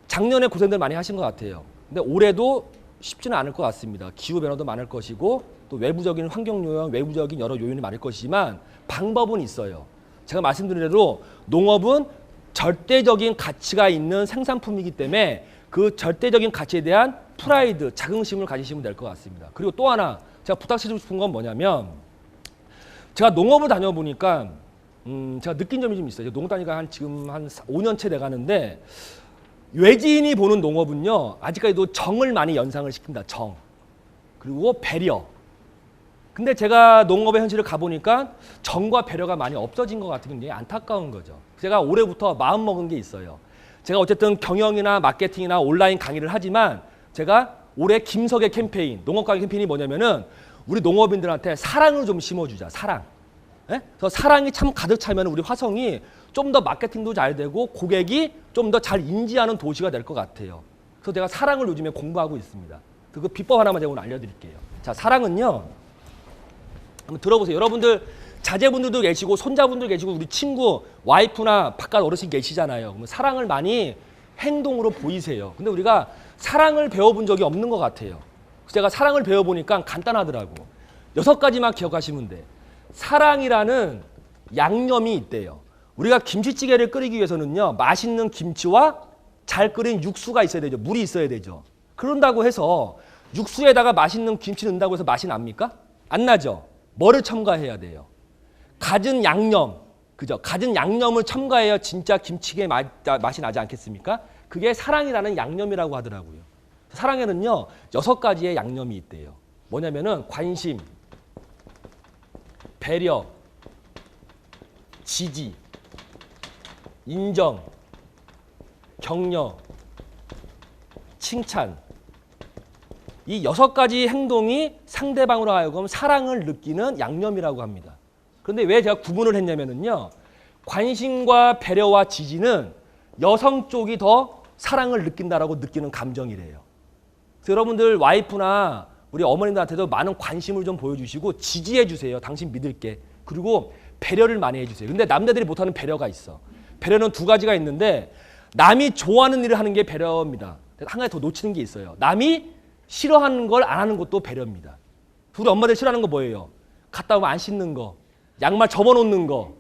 작년에 고생들 많이 하신 것 같아요. 근데 올해도 쉽지는 않을 것 같습니다. 기후 변화도 많을 것이고 또 외부적인 환경 요인, 외부적인 여러 요인이 많을 것이지만 방법은 있어요. 제가 말씀드린 대로 농업은 절대적인 가치가 있는 생산품이기 때문에 그 절대적인 가치에 대한 프라이드, 자긍심을 가지시면 될 것 같습니다. 그리고 또 하나 제가 부탁드리고 싶은 건 뭐냐면 제가 농업을 다녀보니까 제가 느낀 점이 좀 있어요. 농업 다니가 지금 한 5년째 돼가는데 외지인이 보는 농업은요. 아직까지도 정을 많이 연상을 시킨다. 정. 그리고 배려. 근데 제가 농업의 현실을 가보니까 정과 배려가 많이 없어진 것 같은 게 굉장히 안타까운 거죠. 제가 올해부터 마음먹은 게 있어요. 제가 어쨌든 경영이나 마케팅이나 온라인 강의를 하지만 제가 올해 김석의 캠페인, 농업 강의 캠페인이 뭐냐면은 우리 농업인들한테 사랑을 좀 심어주자, 사랑. 예? 그래서 사랑이 참 가득 차면 우리 화성이 좀 더 마케팅도 잘 되고 고객이 좀 더 잘 인지하는 도시가 될 것 같아요. 그래서 제가 사랑을 요즘에 공부하고 있습니다. 그 비법 하나만 제가 오늘 알려드릴게요. 자, 사랑은요. 한번 들어보세요. 여러분들 자제분들도 계시고 손자분들 계시고 우리 친구, 와이프나 바깥 어르신 계시잖아요. 그러면 사랑을 많이 행동으로 보이세요. 근데 우리가 사랑을 배워본 적이 없는 것 같아요. 제가 사랑을 배워보니까 간단하더라고. 6가지만 기억하시면 돼. 사랑이라는 양념이 있대요. 우리가 김치찌개를 끓이기 위해서는요, 맛있는 김치와 잘 끓인 육수가 있어야 되죠. 물이 있어야 되죠. 그런다고 해서 육수에다가 맛있는 김치 넣는다고 해서 맛이 납니까? 안 나죠. 뭐를 첨가해야 돼요? 갖은 양념, 그죠? 갖은 양념을 첨가해야 진짜 김치찌개 맛이 나지 않겠습니까? 그게 사랑이라는 양념이라고 하더라고요. 사랑에는요, 6가지의 양념이 있대요. 뭐냐면은 관심, 배려, 지지, 인정, 격려, 칭찬. 이 6가지 행동이 상대방으로 하여금 사랑을 느끼는 양념이라고 합니다. 그런데 왜 제가 구분을 했냐면요. 관심과 배려와 지지는 여성 쪽이 더 사랑을 느낀다라고 느끼는 감정이래요. 그래서 여러분들 와이프나 우리 어머님들한테도 많은 관심을 좀 보여주시고 지지해 주세요. 당신 믿을게. 그리고 배려를 많이 해주세요. 근데 남자들이 못하는 배려가 있어. 배려는 2가지가 있는데 남이 좋아하는 일을 하는 게 배려입니다. 한 가지 더 놓치는 게 있어요. 남이 싫어하는 걸 안 하는 것도 배려입니다. 우리 엄마들 싫어하는 거 뭐예요? 갔다 오면 안 씻는 거, 양말 접어놓는 거,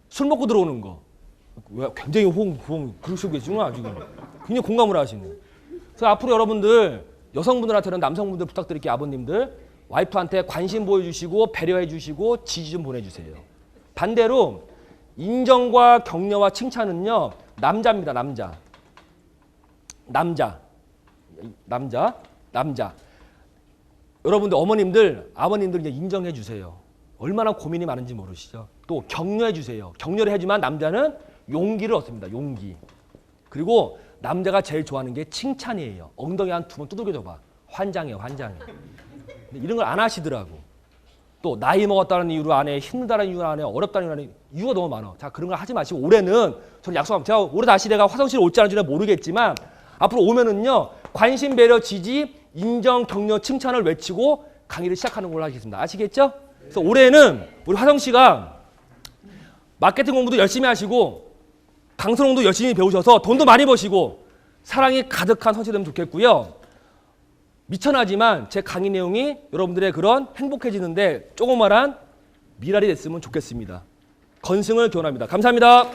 술 먹고 들어오는 거. 왜 굉장히 호응 그러시고 계시구나 지금. 굉장히 공감을 하시네. 그래서 앞으로 여러분들 여성분들한테는 남성분들 부탁드릴게요. 아버님들 와이프한테 관심 보여주시고 배려해 주시고 지지 좀 보내주세요. 반대로 인정과 격려와 칭찬은요. 남자입니다. 남자. 여러분들 어머님들, 아버님들 이제 인정해 주세요. 얼마나 고민이 많은지 모르시죠? 또 격려해 주세요. 격려를 해주면 남자는 용기를 얻습니다. 용기. 그리고 남자가 제일 좋아하는 게 칭찬이에요. 엉덩이 한 2번 두들겨 줘봐. 환장해요. 근데 이런 걸 안 하시더라고. 또 나이 먹었다는 이유로 안 해, 힘들다는 이유로 안 해, 어렵다는 이유로 안 해. 이유가 너무 많아. 자, 그런 걸 하지 마시고 올해는 저는 약속합니다. 제가 올해 다시 내가 화성시를 올지 않을지는 모르겠지만 앞으로 오면은요. 관심, 배려, 지지, 인정, 격려, 칭찬을 외치고 강의를 시작하는 걸로 하겠습니다. 아시겠죠? 그래서 올해는 우리 화성시가 마케팅 공부도 열심히 하시고 강선홍도 열심히 배우셔서 돈도 많이 버시고 사랑이 가득한 성시 되면 좋겠고요. 미천하지만 제 강의 내용이 여러분들의 그런 행복해지는데 조그마한 미랄이 됐으면 좋겠습니다. 건승을 기원합니다. 감사합니다.